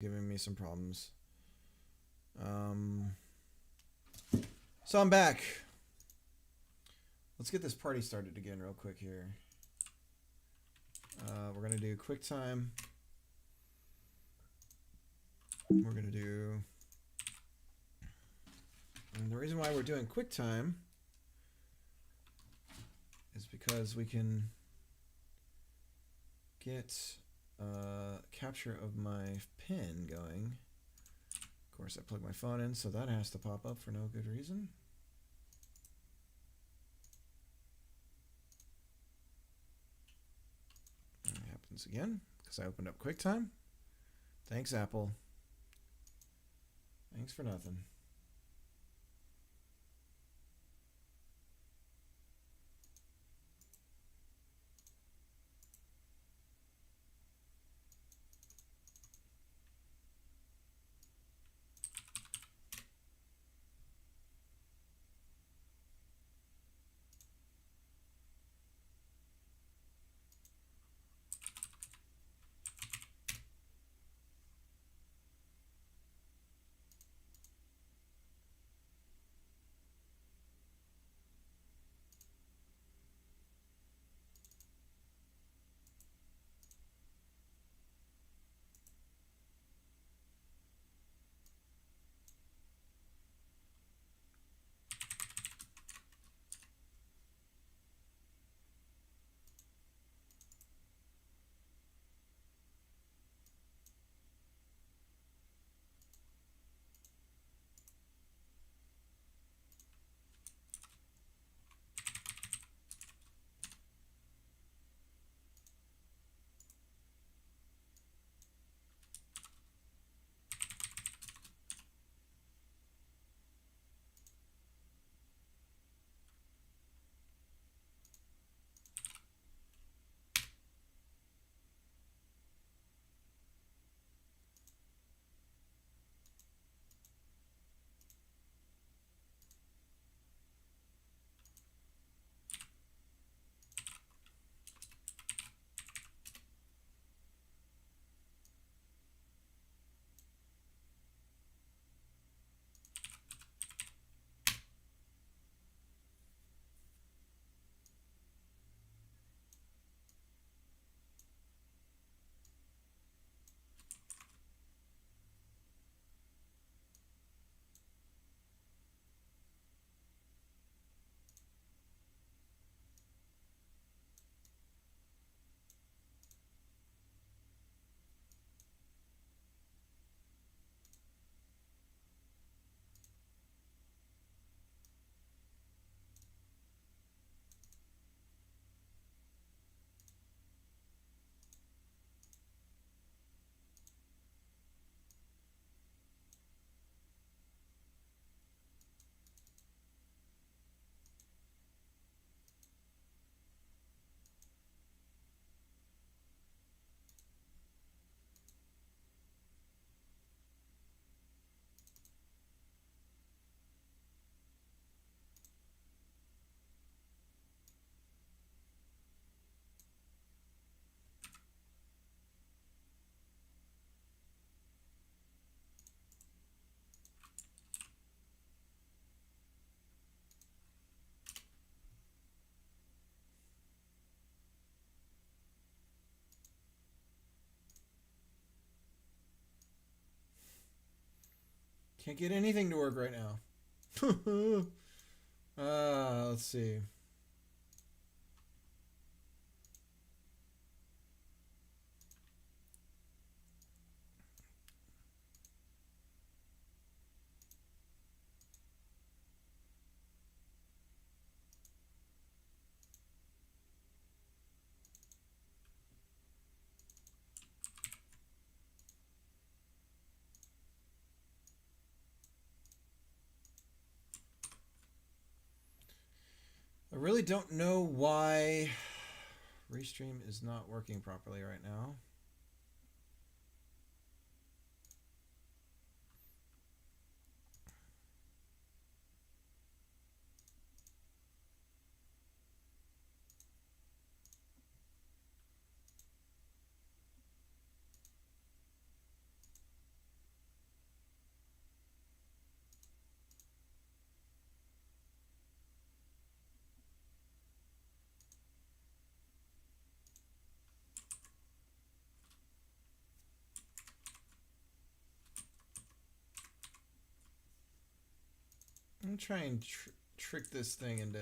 giving me some problems. So I'm back. Let's get this party started again real quick here. We're going to do QuickTime. We're going to do... And the reason why we're doing QuickTime is because we can get capture of my pin going. Of course, I plug my phone in, so that has to pop up for no good reason. And it happens again because I opened up QuickTime. Thanks, Apple. Thanks for nothing. Can't get anything to work right now. Let's see. I really don't know why Restream is not working properly right now. gonna try and trick this thing into.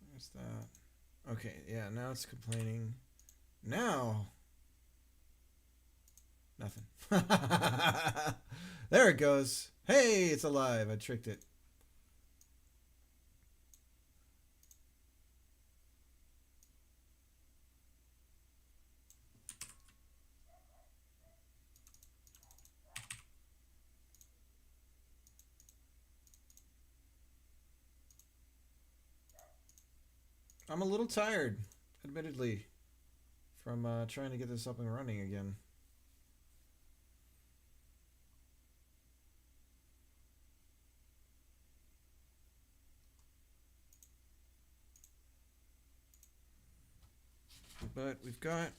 Where's that? Okay, yeah, now it's complaining. Now, nothing. There it goes. Hey, it's alive. I tricked it. I'm a little tired, admittedly, from trying to get this up and running again. But we've got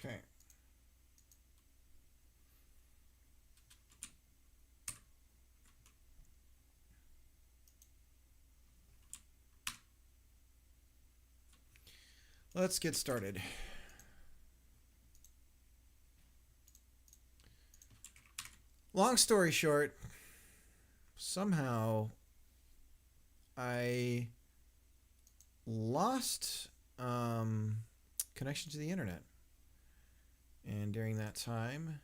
okay. Let's get started. Long story short, somehow I lost connection to the internet. And during that time,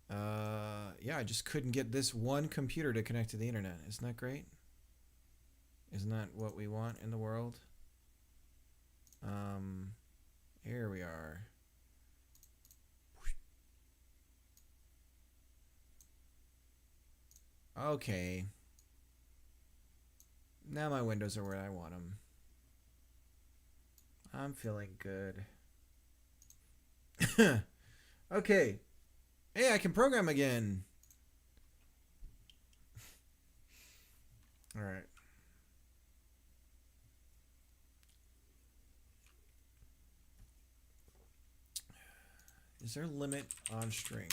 yeah, I just couldn't get this one computer to connect to the internet. Isn't that great? Isn't that what we want in the world? Here we are. Okay. Now my windows are where I want them. I'm feeling good. Okay. Hey, I can program again. All right. Is there a limit on string?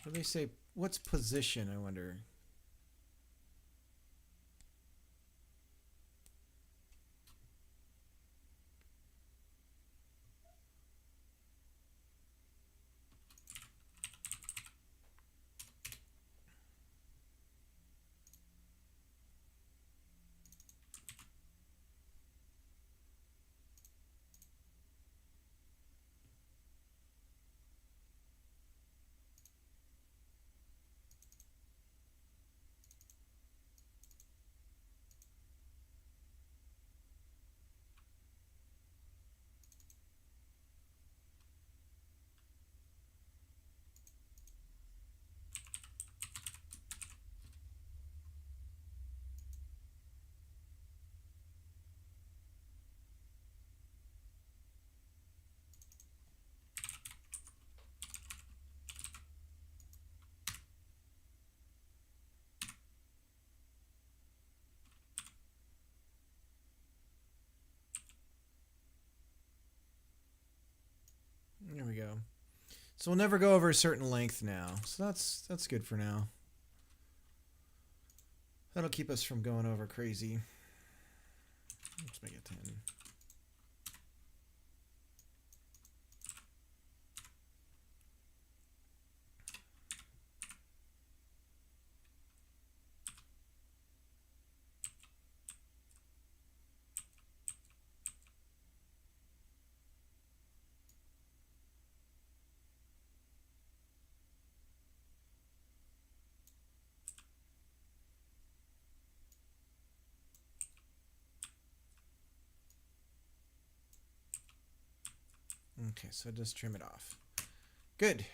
What do they say? What's position, I wonder? So we'll never go over a certain length now. So that's good for now. That'll keep us from going over crazy. Let's make it 10. Okay, so just trim it off. Good.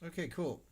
Okay, cool.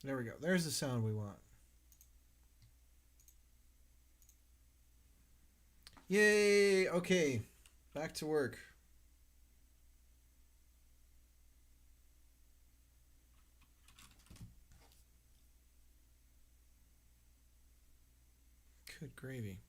There we go. There's the sound we want. Yay! Okay, back to work. Good gravy.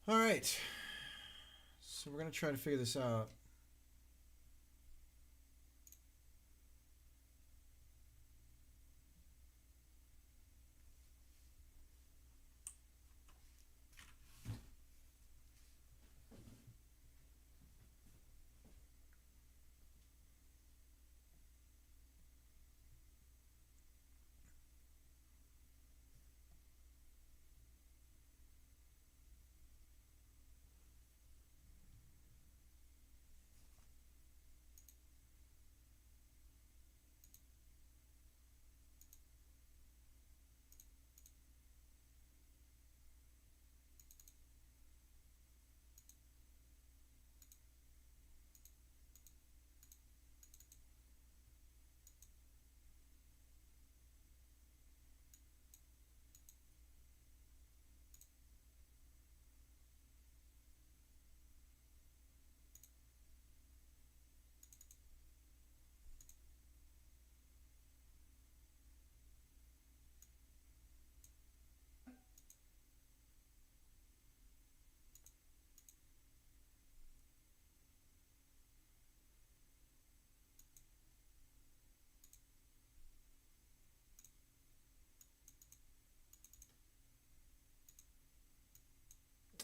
All right. So we're going to try to figure this out.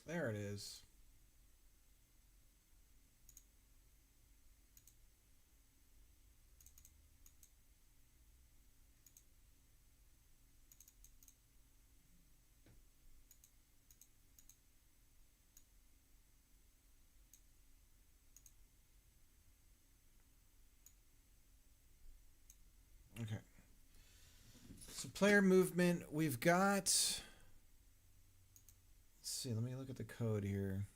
There it is. Okay. So player movement, we've got, let's see, let me look at the code here.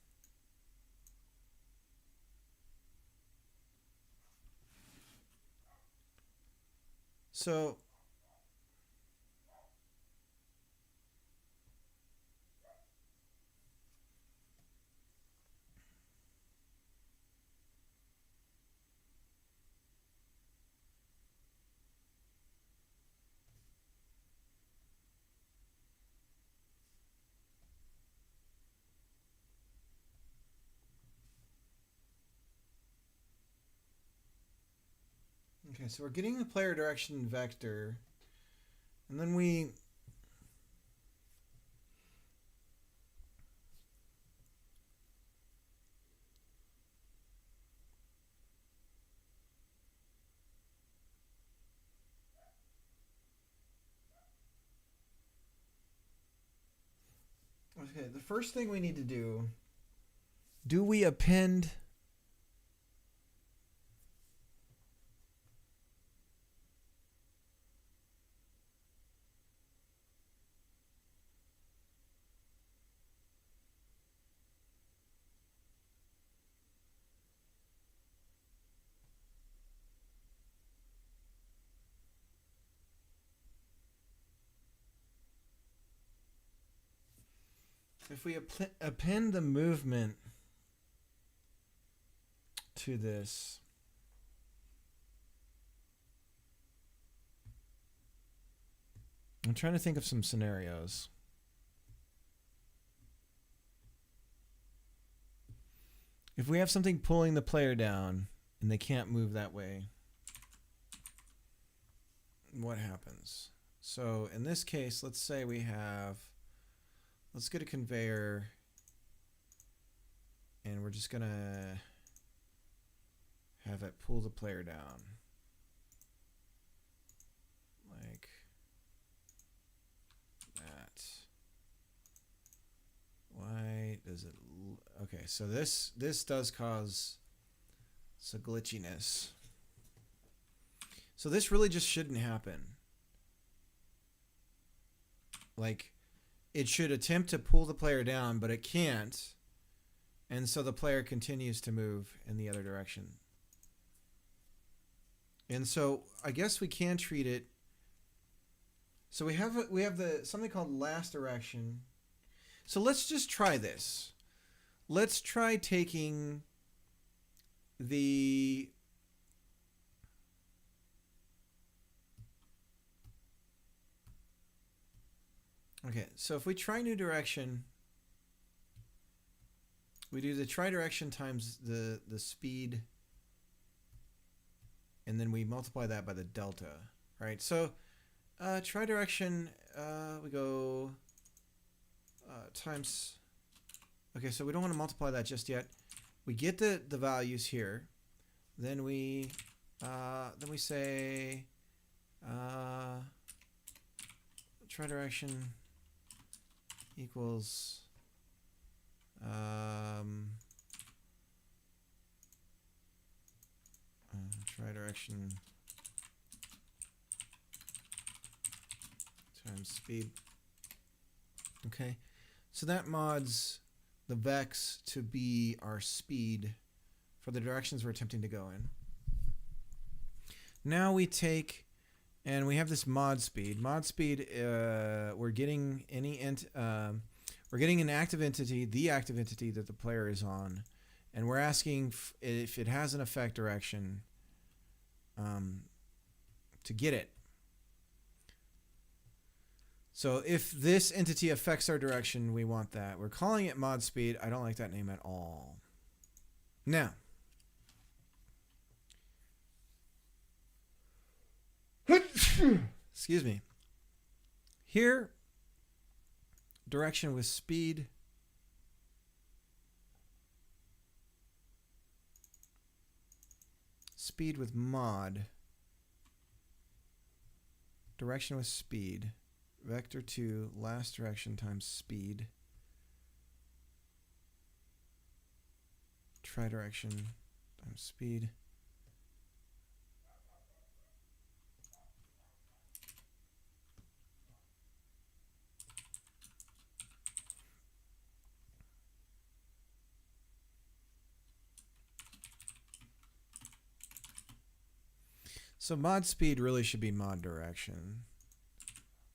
So okay, so we're getting the player direction vector, and then we okay, the first thing we need to do we append if we append the movement to this, I'm trying to think of some scenarios. If we have something pulling the player down and they can't move that way, what happens? So in this case, let's say we have, let's get a conveyor and we're just gonna have it pull the player down. Like that. Why does it, okay, so this does cause some glitchiness. So this really just shouldn't happen. Like, it should attempt to pull the player down, but it can't. And so the player continues to move in the other direction. And so I guess we can treat it. So we have the something called last direction. So let's just try this. Let's try taking the okay, so if we try new direction, we do the try direction times the speed, and then we multiply that by the delta, right? So try direction, we go times, okay, so we don't want to multiply that just yet. We get the values here, then we say try direction equals try direction times speed. Okay, so that mods the vex to be our speed for the directions we're attempting to go in. Now we take and we have this mod speed. Mod speed, we're getting we're getting an active entity, the active entity that the player is on, and we're asking if it has an effect direction to get it. So if this entity affects our direction, we want that. We're calling it mod speed. I don't like that name at all. Now, excuse me. Here, direction with speed speed with mod. Direction with speed. Vector 2, last direction times speed. Tridirection times speed. So mod speed really should be mod direction.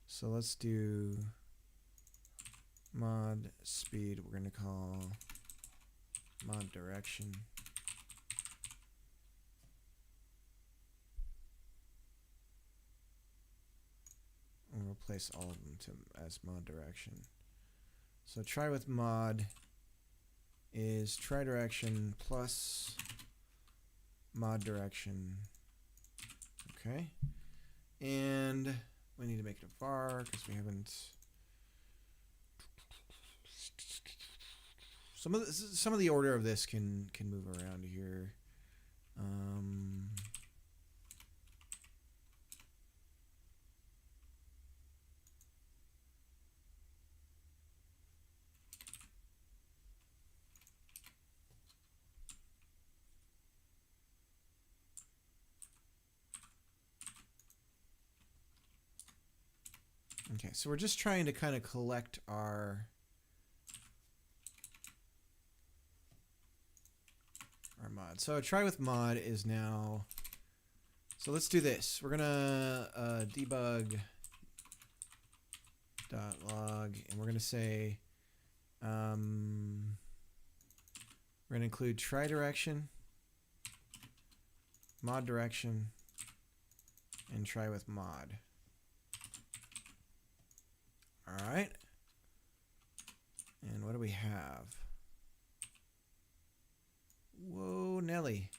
So let's do mod speed. We're going to call mod direction. And we'll replace all of them as mod direction. So try with mod is try direction plus mod direction. Okay. And we need to make it a var because we haven't. Some of the order of this can move around here. Okay, so we're just trying to kind of collect our mod. So try with mod is now. So let's do this. We're gonna debug .log, and we're gonna say we're gonna include try direction, mod direction, and try with mod. All right. And what do we have? Whoa, Nelly.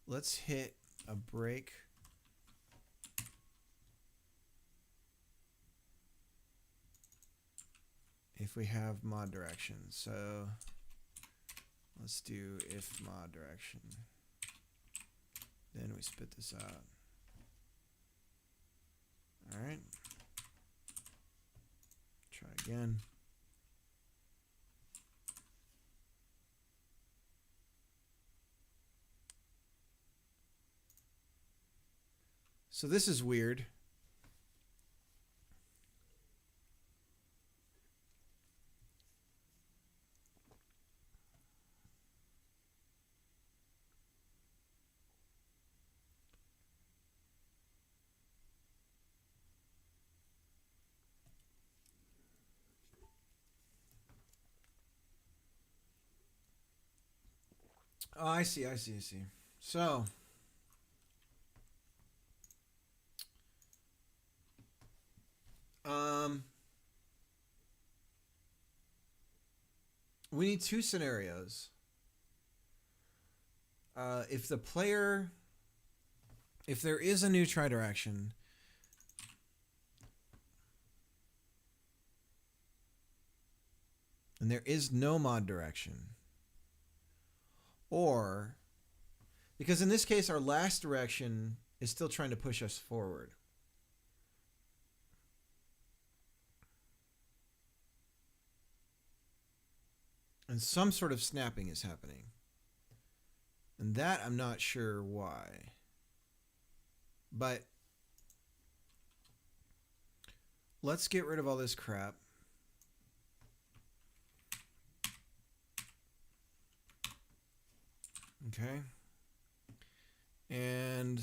Let's hit a break. If we have mod direction. So let's do if mod direction. Then we spit this out. All right. Try again. So this is weird. Oh, I see. So we need two scenarios. If there is a new try direction, and there is no mod direction, or because in this case our last direction is still trying to push us forward. And some sort of snapping is happening. And that I'm not sure why. But let's get rid of all this crap. Okay. And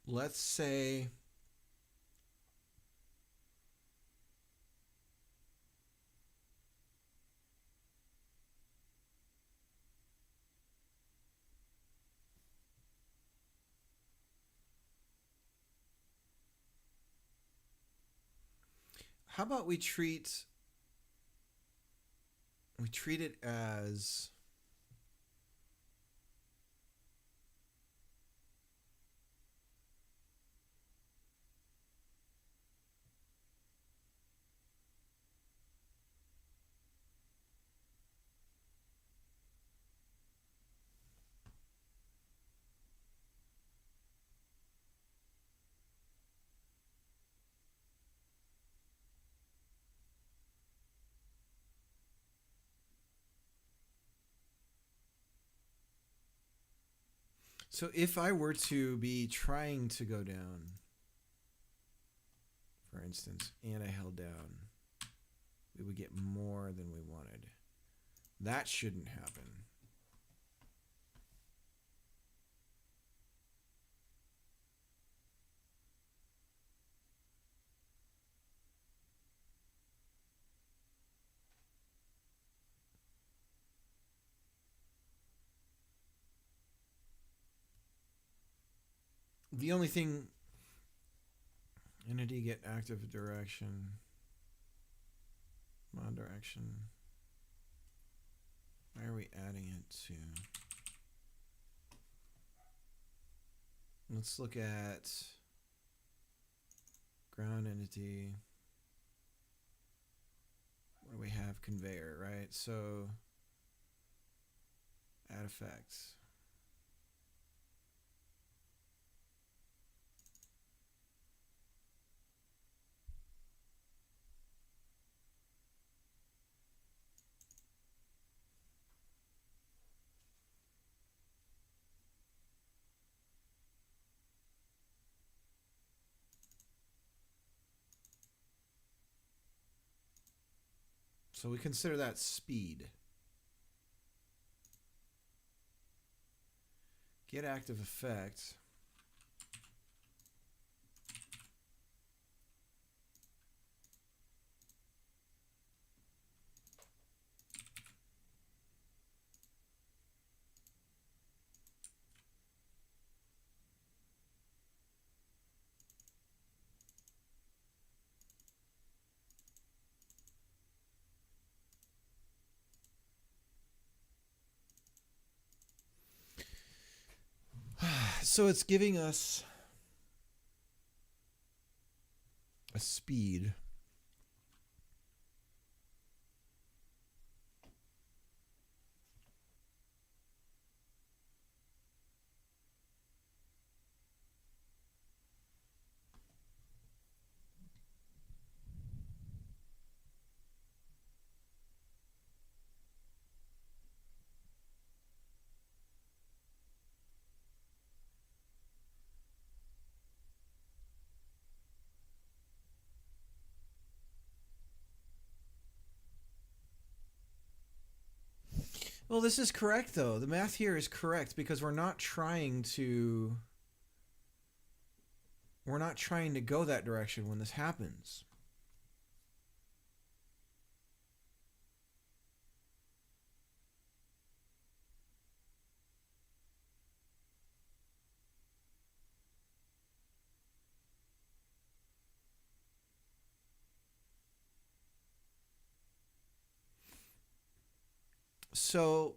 let's say how about we treat it as So if I were to be trying to go down, for instance, and I held down, we would get more than we wanted. That shouldn't happen. The only thing, entity get active direction, mod direction. Why are we adding it to? Let's look at ground entity. What do we have? Conveyor, right? So add effects. So we consider that speed. Get active effect. So it's giving us a speed. Well, this is correct though. The math here is correct because we're not trying to go that direction when this happens. So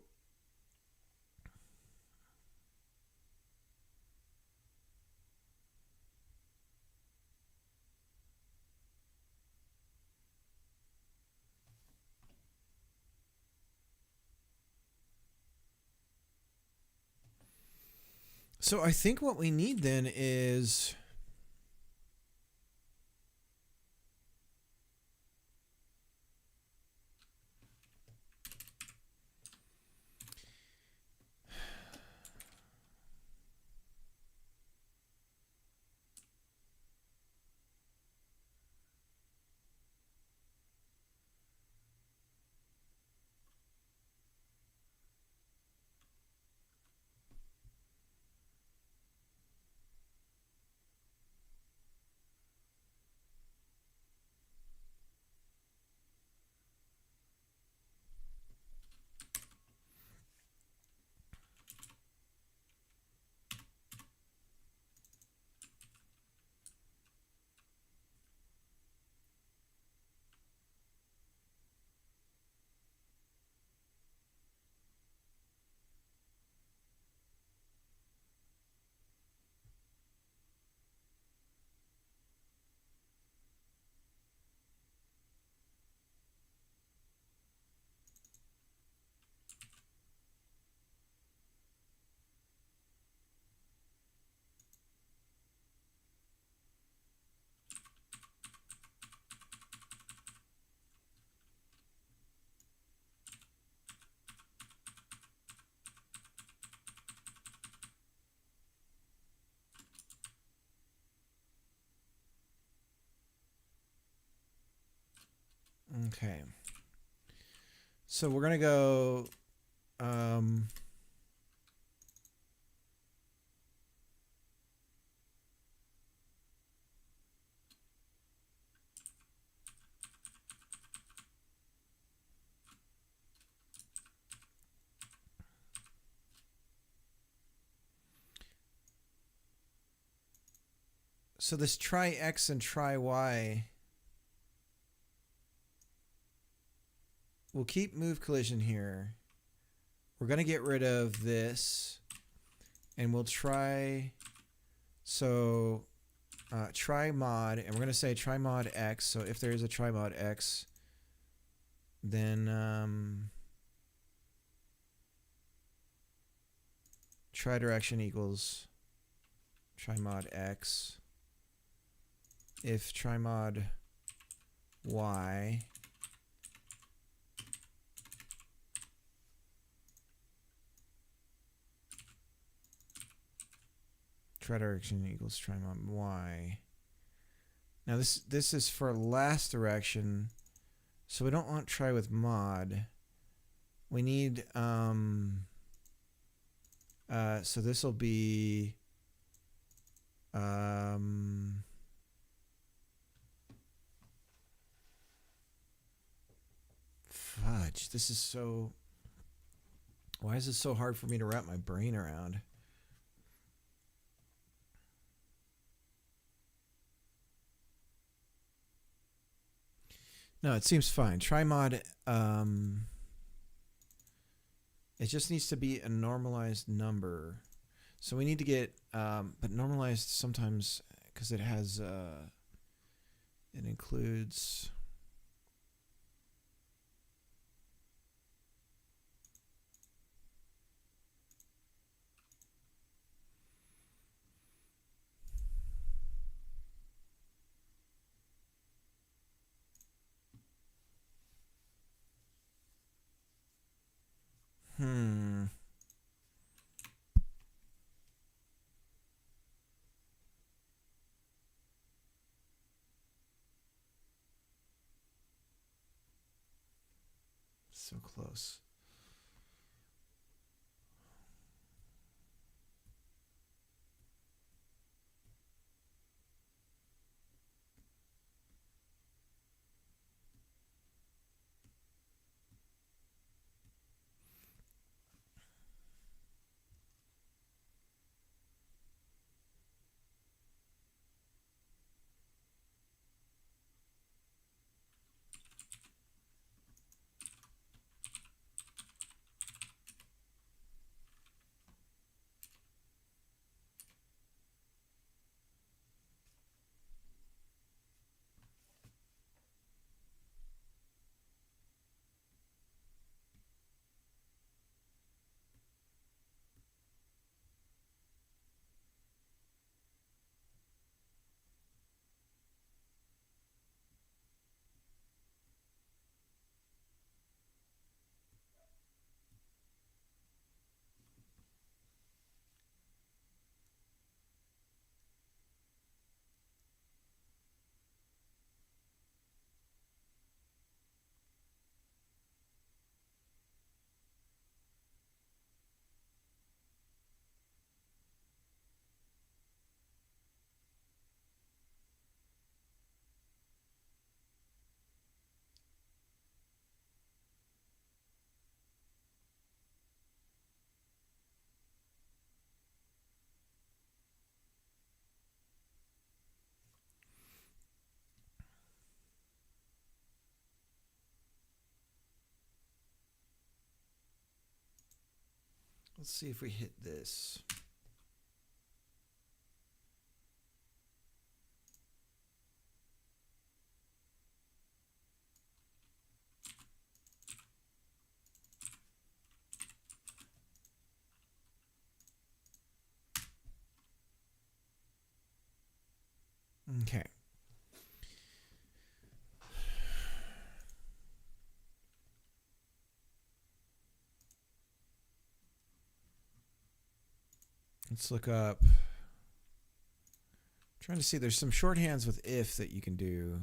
I think what we need then is Okay. So we're going to go so this try X and try Y, we'll keep move collision here. We're going to get rid of this, and we'll try, so try mod, and we're going to say try mod X. So if there is a try mod X, then try direction equals try mod X. If try mod Y, try direction equals try mod Y. Now this is for last direction, so we don't want try with mod. We need so this will be fudge. This is so, why is this so hard for me to wrap my brain around? No, it seems fine. Try mod, it just needs to be a normalized number. So we need to get, but normalized sometimes, because it has, it includes, so close. Let's see if we hit this. Okay. Let's look up. I'm trying to see, there's some shorthands with if that you can do.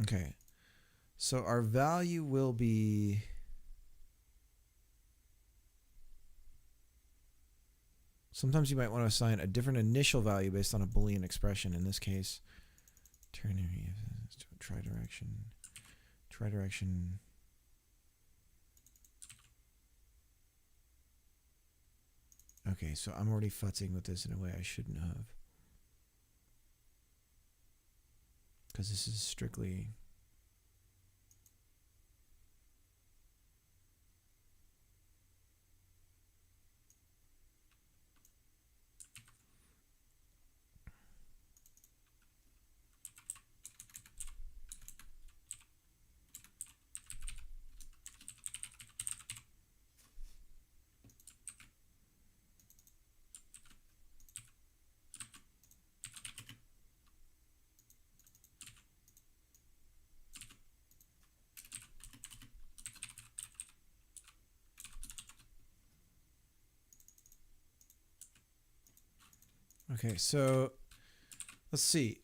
Okay. So our value will be sometimes you might want to assign a different initial value based on a Boolean expression. In this case, ternary, tridirection. Okay, so I'm already futzing with this in a way I shouldn't have. Because this is strictly... Okay, so let's see.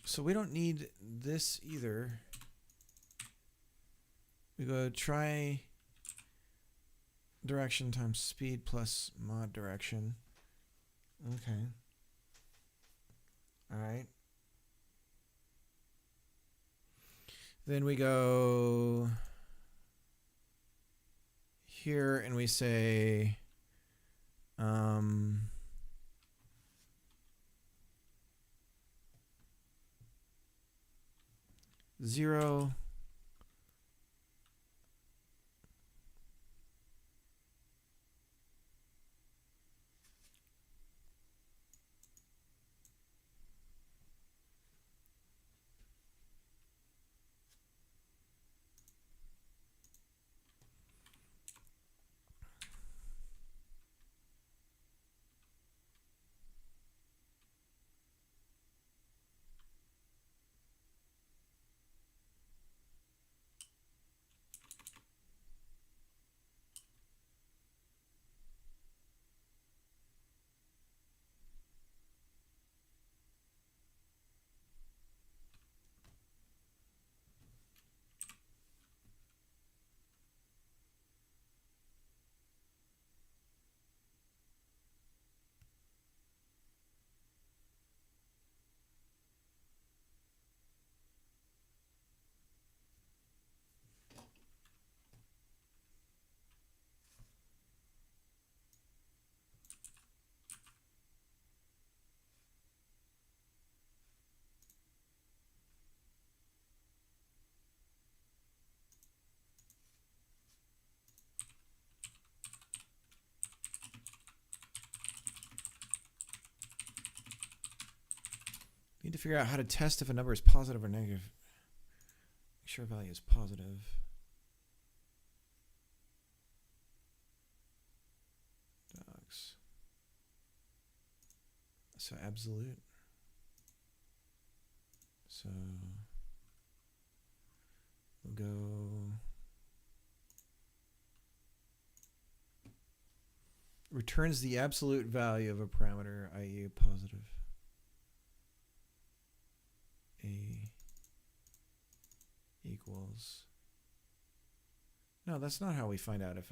So we don't need this either. We go try direction times speed plus mod direction. Okay. All right. Then we go here and we say 0 need to figure out how to test if a number is positive or negative. Make sure a value is positive. Docs. So absolute. So we'll go returns the absolute value of a parameter, i.e. positive. A equals. No, that's not how we find out if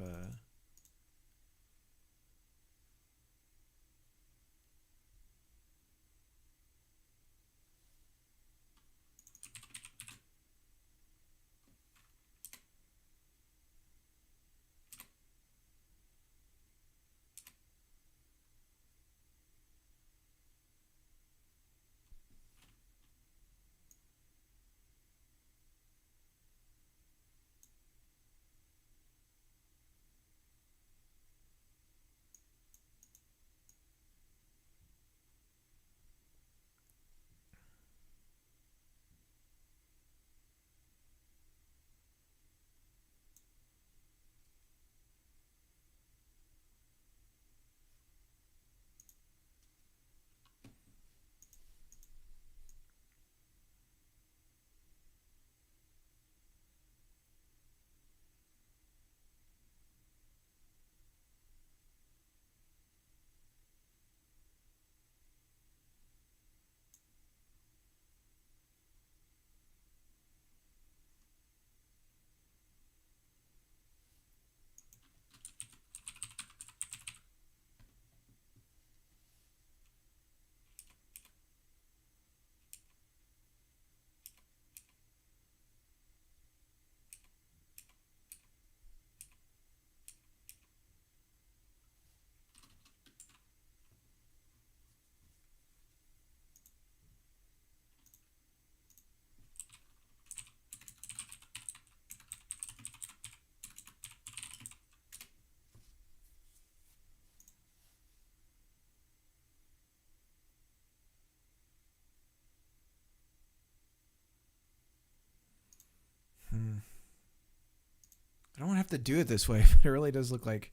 I don't want to have to do it this way, but it really does look like.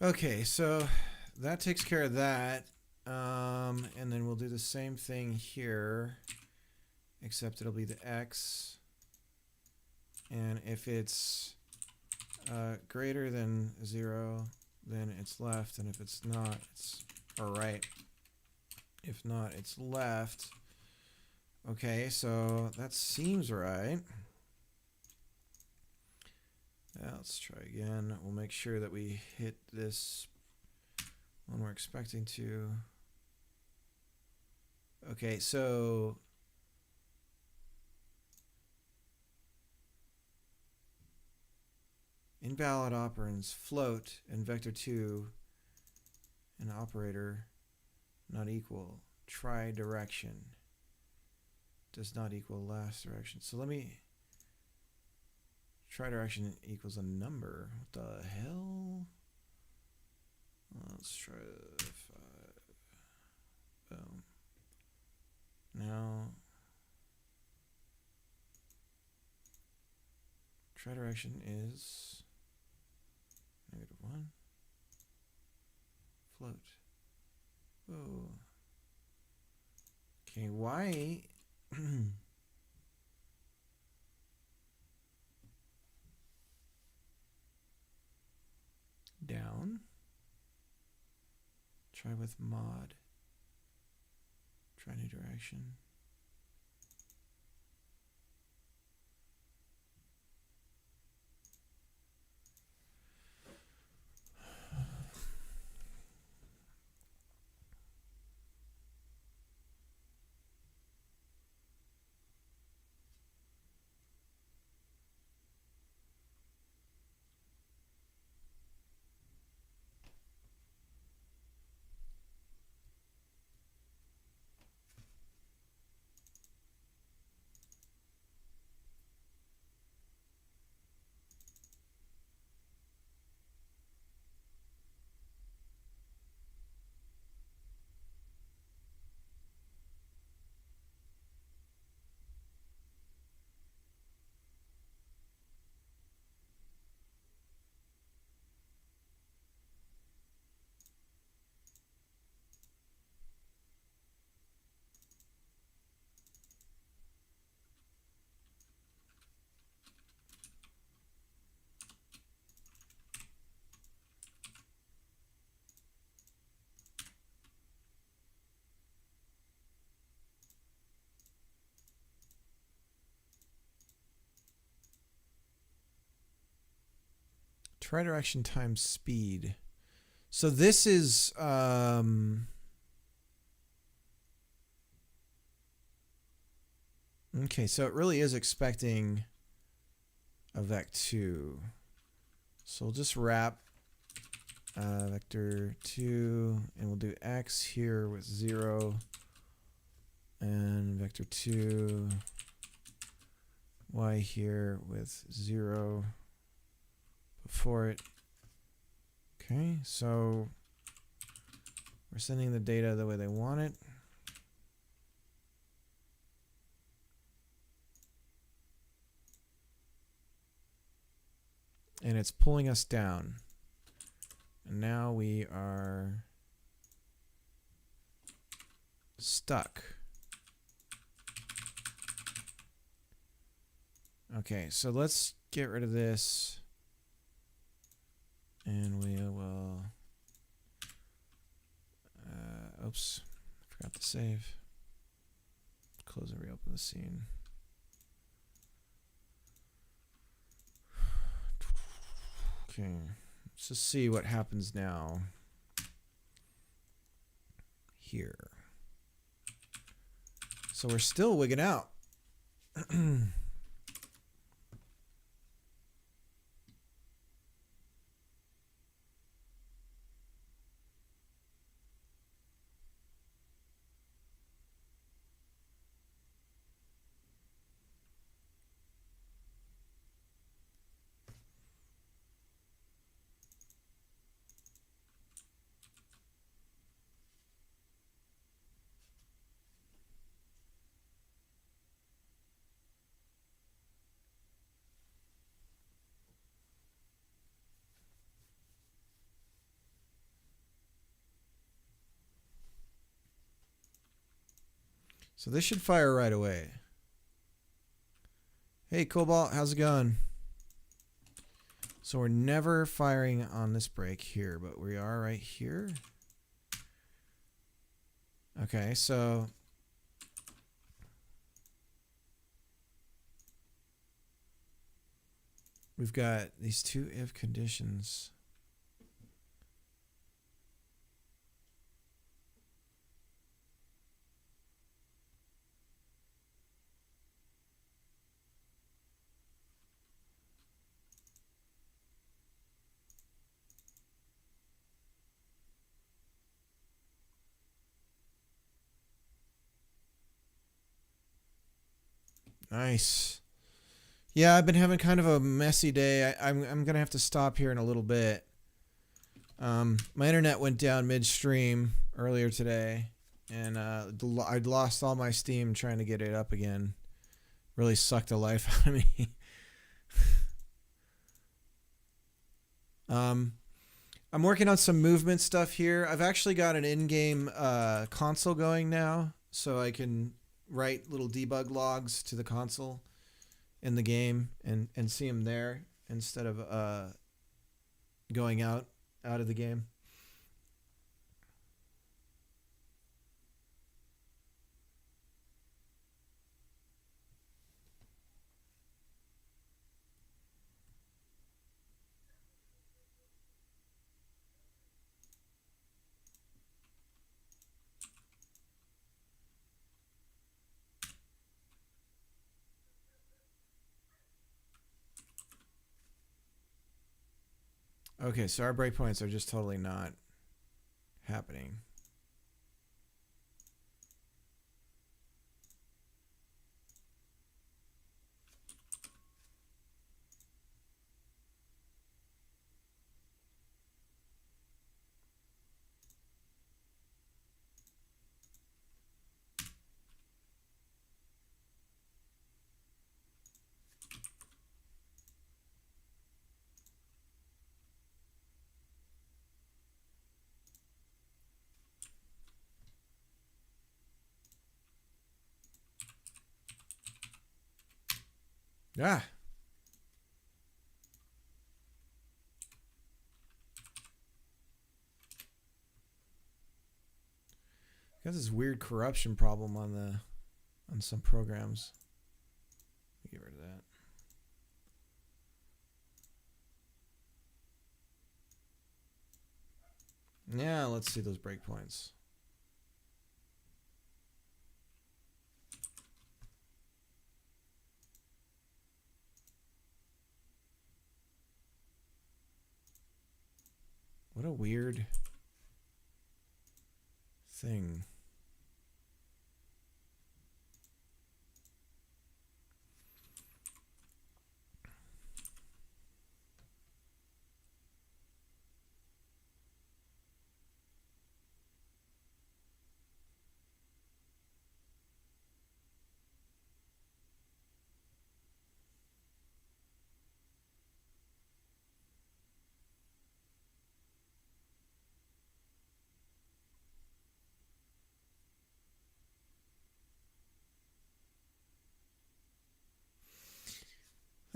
Okay, so that takes care of that. And then we'll do the same thing here, except it'll be the x. And if it's greater than 0, then it's left. And if it's not, it's right. If not, it's left. Okay, so that seems right. Let's try again. We'll make sure that we hit this when we're expecting to. Okay, so invalid operands float and vector2 and operator not equal. Try direction does not equal last direction. So let me. Try direction equals a number. What the hell? Let's try 5. Boom. Now, try direction is -1. Float. Oh. Okay, why? Down. Try with mod. Try new direction. Try direction times speed. So this is okay, so it really is expecting a vec2. So we'll just wrap vector2 and we'll do x here with 0 and vector2 y here with 0 before it. Okay, so we're sending the data the way they want it. And it's pulling us down. And now we are stuck. Okay, so let's get rid of this. And we will... oops. Forgot to save. Close and reopen the scene. Okay. Let's just see what happens now. Here. So we're still wigging out. So this should fire right away. Hey, Cobalt, how's it going? So we're never firing on this break here, but we are right here. Okay, so we've got these two if conditions. Nice. Yeah, I've been having kind of a messy day. I'm gonna have to stop here in a little bit. My internet went down midstream earlier today, and I'd lost all my steam trying to get it up again. Really sucked the life out of me. I'm working on some movement stuff here. I've actually got an in-game console going now, so I can write little debug logs to the console in the game and see them there instead of going out of the game. Okay, so our breakpoints are just totally not happening. Ah. Got this weird corruption problem on some programs. Get rid of that. Yeah, let's see those breakpoints. What a weird thing.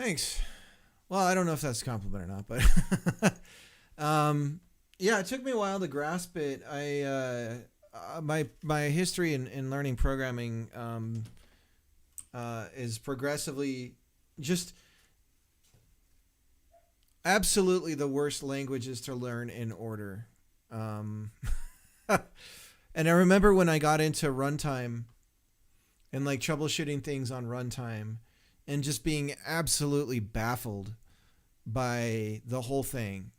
Thanks. Well, I don't know if that's a compliment or not, but yeah, it took me a while to grasp it. My history in learning programming is progressively just absolutely the worst languages to learn in order. Um, and I remember when I got into runtime and like troubleshooting things on runtime and just being absolutely baffled by the whole thing.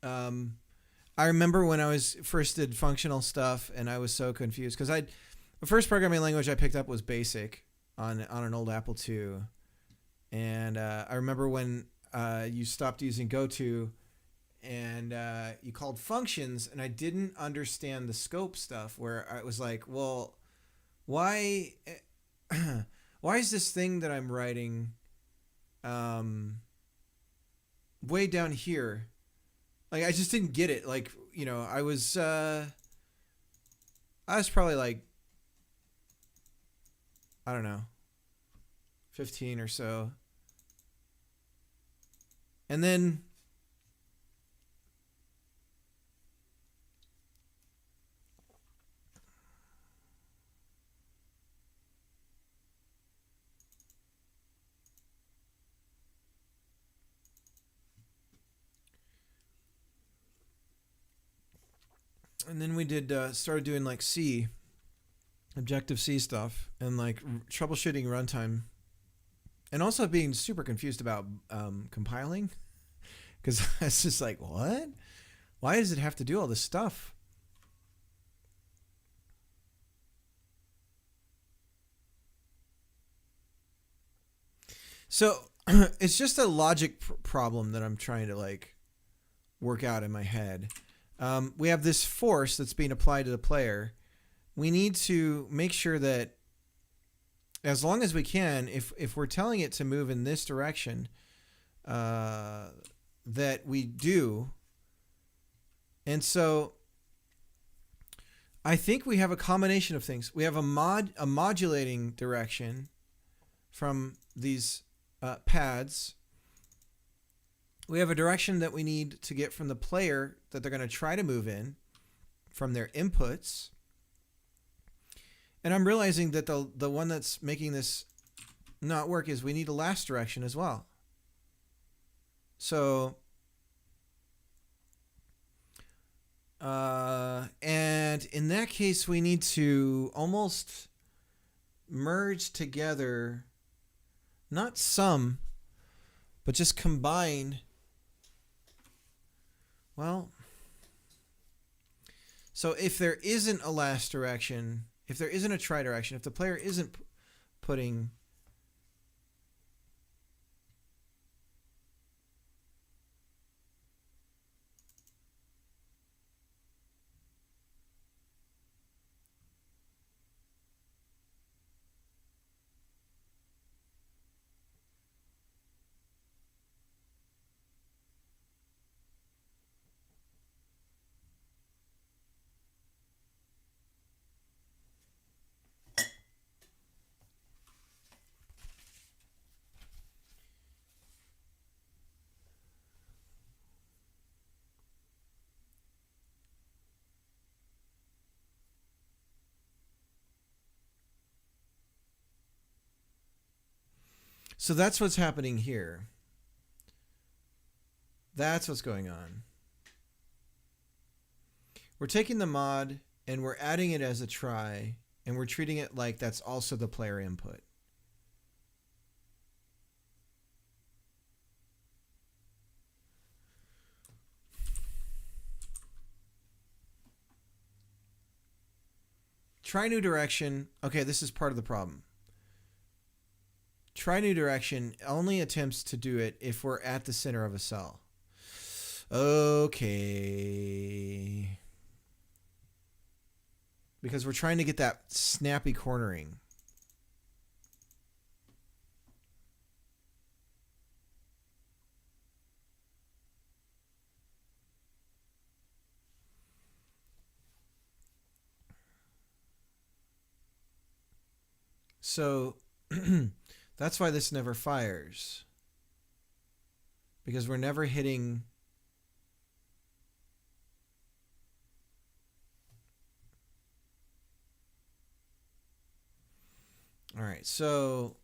I remember when I was first did functional stuff and I was so confused because the first programming language I picked up was BASIC on an old Apple II, and I remember when you stopped using Godot and you called functions, and I didn't understand the scope stuff where I was like, well, why why is this thing that I'm writing way down here? Like I just didn't get it. Like, you know, I was probably like, I don't know, 15 or so. And then we did started doing like C, Objective C stuff, and like troubleshooting runtime, and also being super confused about compiling, because it's just like, what? Why does it have to do all this stuff? So it's just a logic problem that I'm trying to like work out in my head. We have this force that's being applied to the player. We need to make sure that as long as we can, if we're telling it to move in this direction, that we do. And so I think we have a combination of things. We have a modulating direction from these pads. We have a direction that we need to get from the player that they're going to try to move in from their inputs. And I'm realizing that the one that's making this not work is we need a last direction as well. So, and in that case, we need to almost merge together, not some, but just combine. Well, so if there isn't a last direction, if there isn't a try direction, if the player isn't putting so that's what's happening here. That's what's going on. We're taking the mod and we're adding it as a try, and we're treating it like that's also the player input. Try new direction. Okay, this is part of the problem. Try new direction only attempts to do it if we're at the center of a cell. Okay. Because we're trying to get that snappy cornering. So that's why this never fires. Because we're never hitting... All right, so...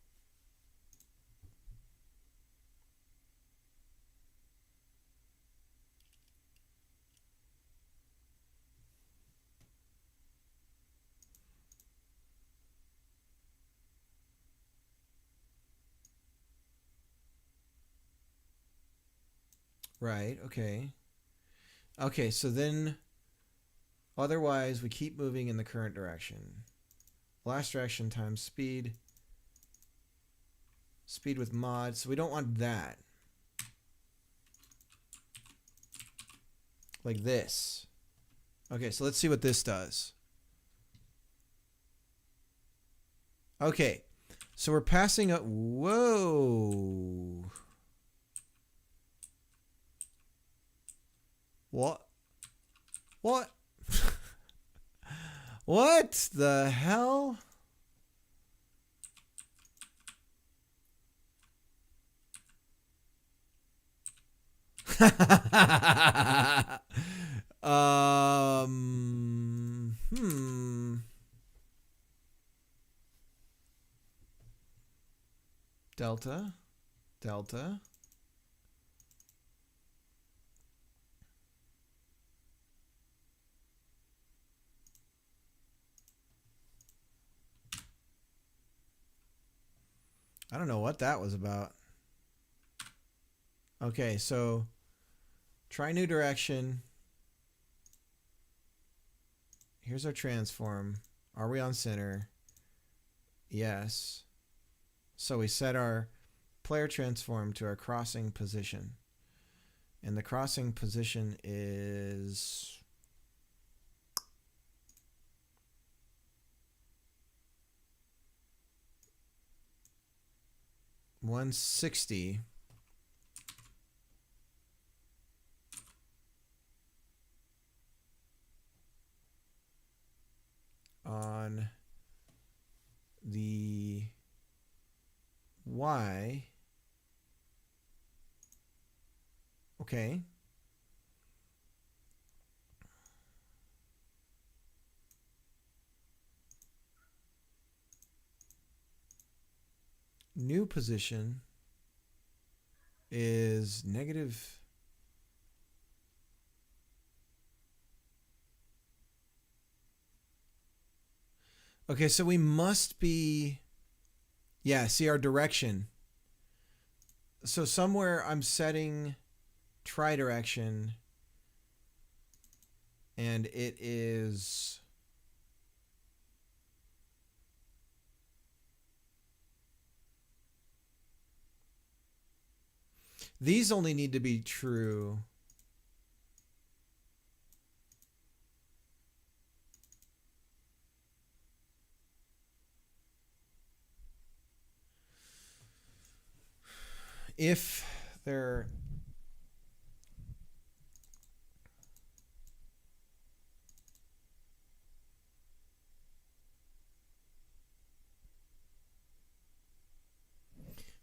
Right, okay. Okay, so then otherwise we keep moving in the current direction. Last direction times speed. Speed with mod, so we don't want that. Like this. Okay, so let's see what this does. Okay, so we're passing up. Whoa. What? What? What the hell? Delta. Delta. I don't know what that was about. Okay, so try new direction. Here's our transform. Are we on center? Yes. So we set our player transform to our crossing position. And the crossing position is... $160. On the Y. Okay. New position is negative. Okay, so we must be, yeah, see our direction. So somewhere I'm setting tri-direction and it is these only need to be true. If they're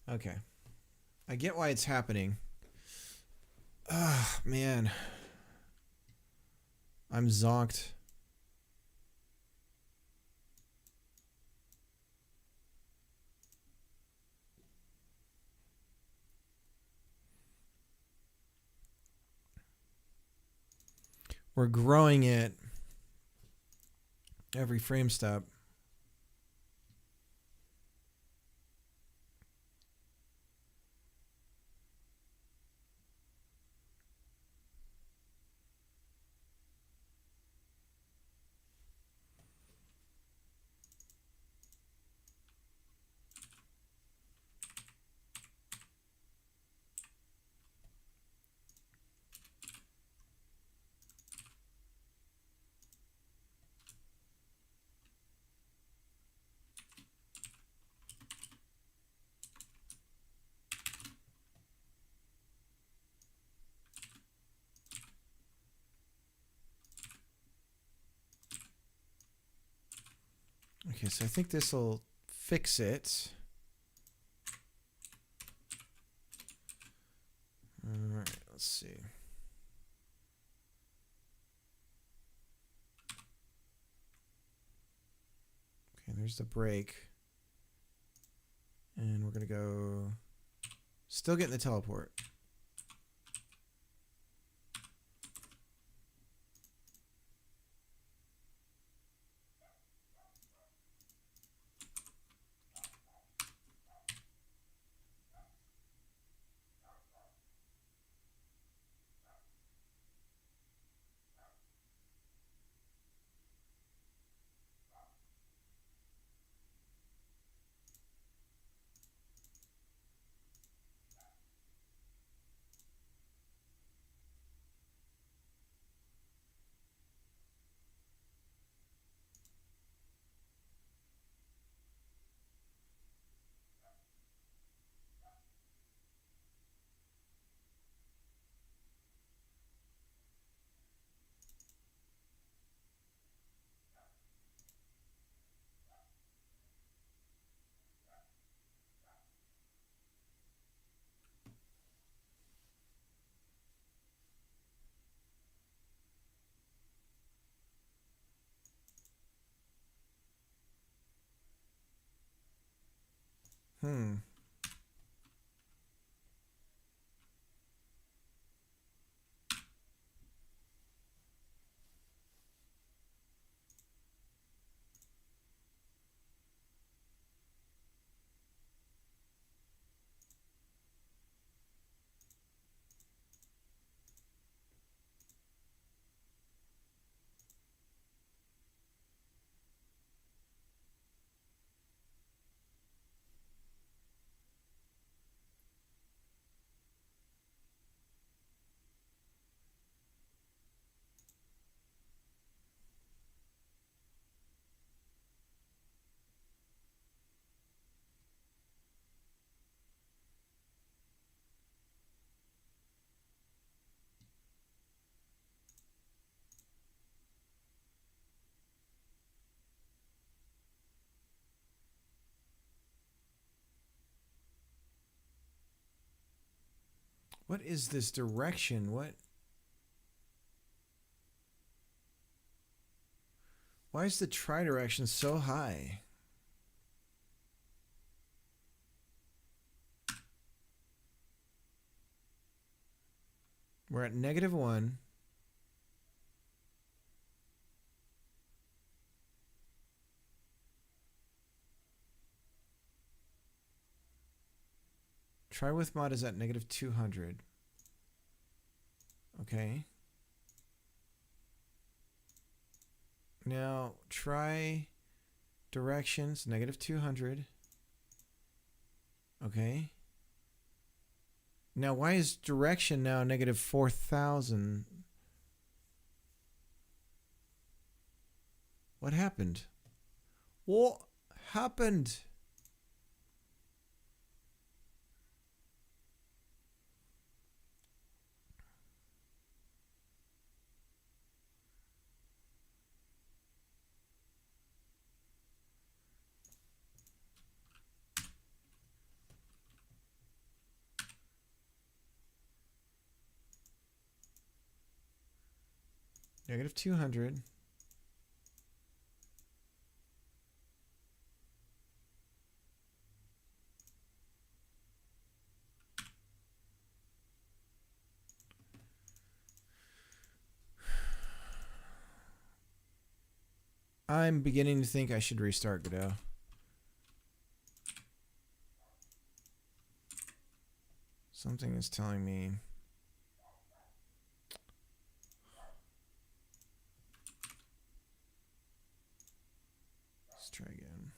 okay. I get why it's happening. Ah, man. I'm zonked. We're growing it every frame step. Okay, so I think this will fix it. All right, let's see. Okay, there's the break. And we're going to go... Still getting the teleport. Hmm. What is this direction? What? Why is the tri-direction so high? We're at -1. Try with mod is at -200. Okay. Now try directions, -200. Okay. Now why is direction now -4000? What happened? What happened? -200. I'm beginning to think I should restart Godot. Something is telling me. Let's try again.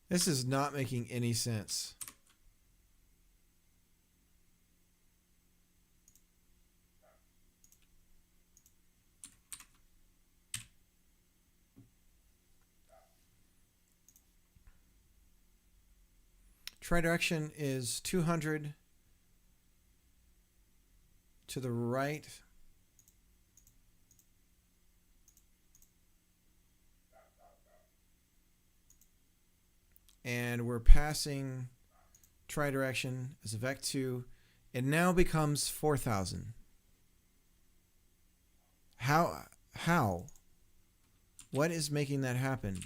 This is not making any sense. Try direction is 200 to the right. And we're passing try direction as a vec2. It now becomes 4,000. How? What is making that happen?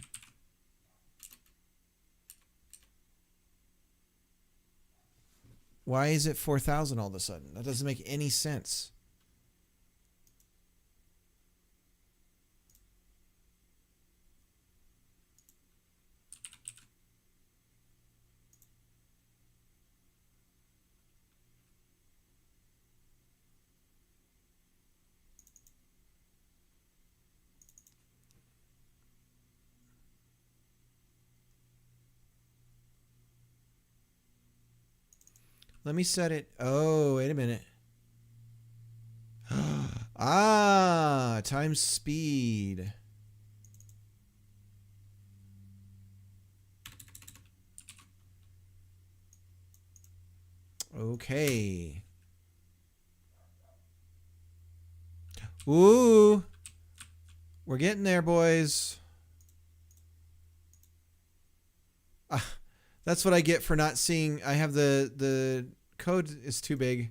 Why is it 4,000 all of a sudden? That doesn't make any sense. Let me set it. Oh, wait a minute. Ah, times speed. Okay. Ooh. We're getting there, boys. That's what I get for not seeing. I have the code is too big.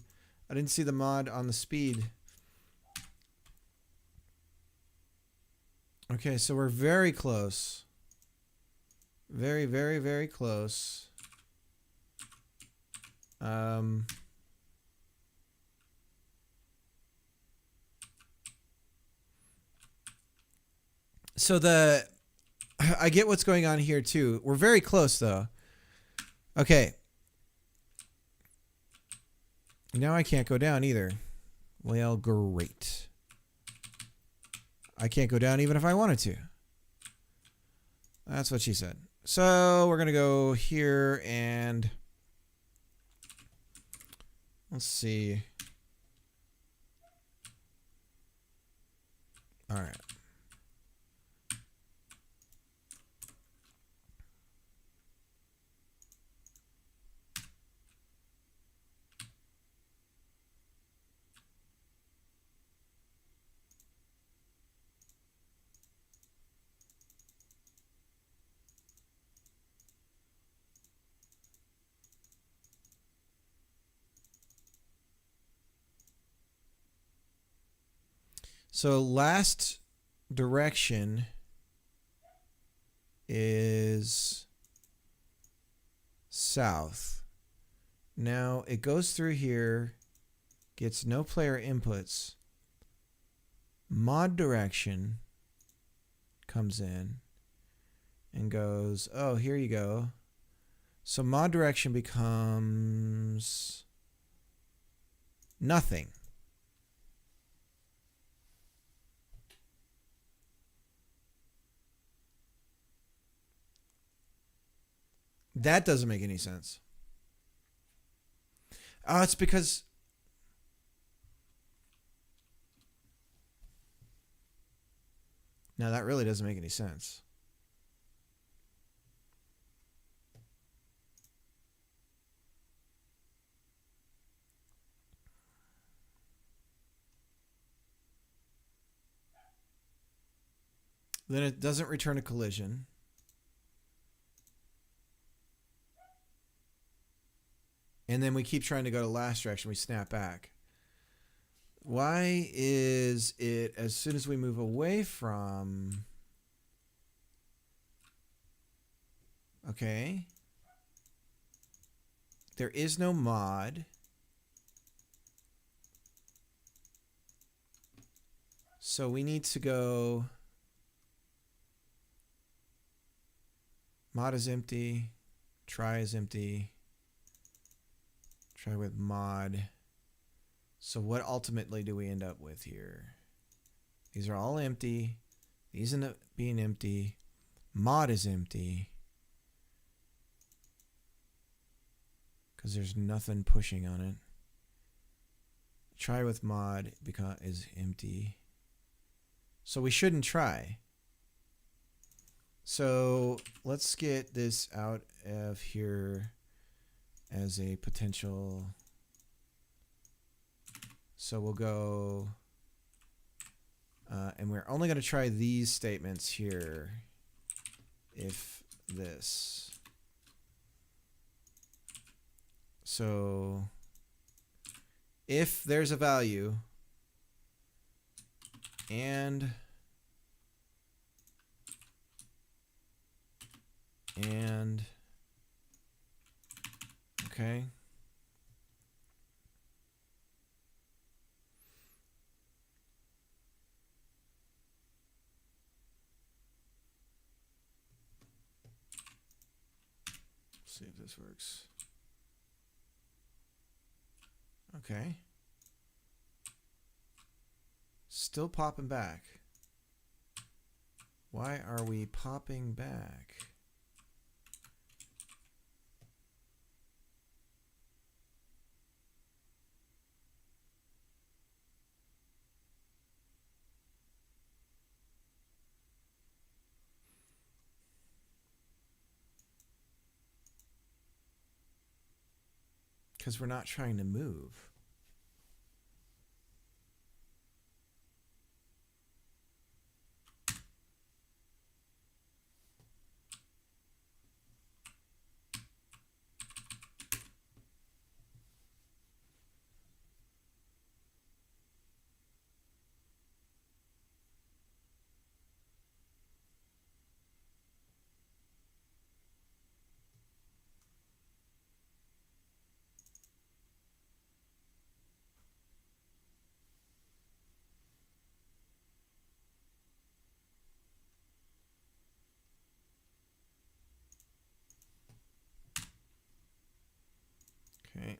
I didn't see the mod on the speed. Okay, so we're very close. Very, very, very close. So I get what's going on here too. We're very close though. Okay. Now I can't go down either. Well, great. I can't go down even if I wanted to. That's what she said. So we're going to go here and let's see. All right. So last direction is south. Now it goes through here, gets no player inputs. Mod direction comes in and goes, oh, here you go. So mod direction becomes nothing. That doesn't make any sense. Oh, it's because... No, that really doesn't make any sense. Then it doesn't return a collision. And then we keep trying to go to last direction. We snap back. Why is it as soon as we move away from... Okay. There is no mod. So we need to go... Mod is empty. Try is empty. Try with mod. So what ultimately do we end up with here? These are all empty. These end up being empty. Mod is empty. Because there's nothing pushing on it. Try with mod is empty. So we shouldn't try. So let's get this out of here. as a potential. So we'll go, and we're only going to try these statements here. If this. So if there's a value and okay. See if this works. Okay. Still popping back. Why are we popping back? Because we're not trying to move. Okay.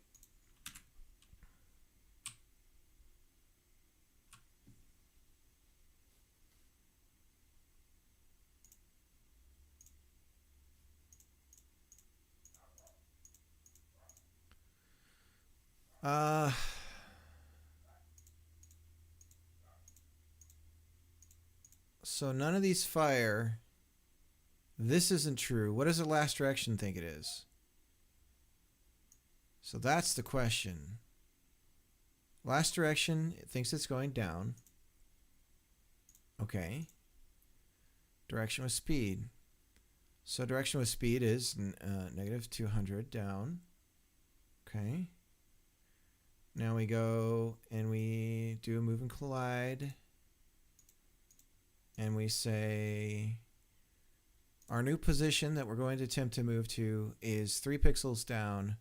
So none of these fire. This isn't true. What does the last direction think it is? So that's the question. Last direction, it thinks it's going down. Okay. Direction with speed. So direction with speed is negative 200 down. Okay. Now we go and we do a move and collide. And we say our new position that we're going to attempt to move to is 3 pixels down.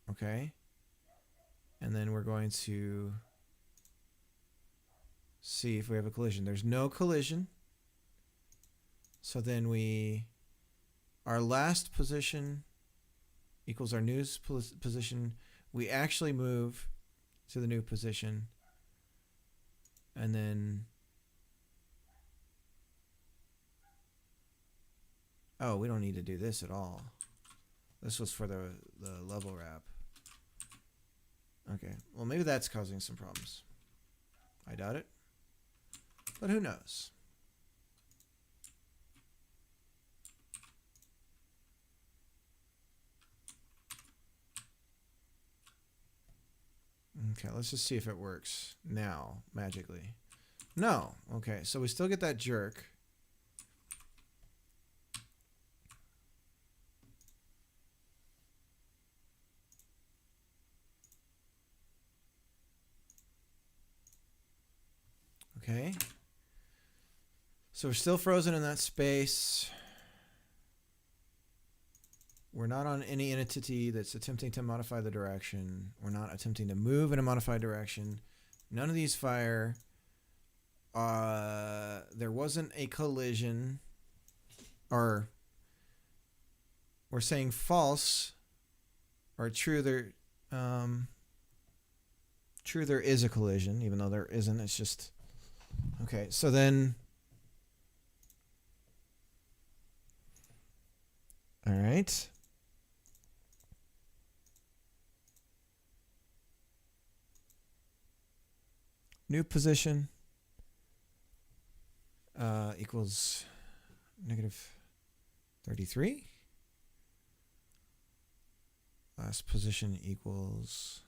Okay. And then we're going to see if we have a collision. There's no collision. So then our last position equals our new position. We actually move to the new position. And then, oh, we don't need to do this at all. This was for the level wrap. Okay, well, maybe that's causing some problems. I doubt it, but who knows? Okay, let's just see if it works now, magically. No, okay, so we still get that jerk. Okay. So we're still frozen in that space. We're not on any entity that's attempting to modify the direction. We're not attempting to move in a modified direction. None of these fire. There wasn't a collision. Or we're saying false or true there is a collision, even though there isn't. It's just okay. So then, all right. New position equals negative 33. Last position equals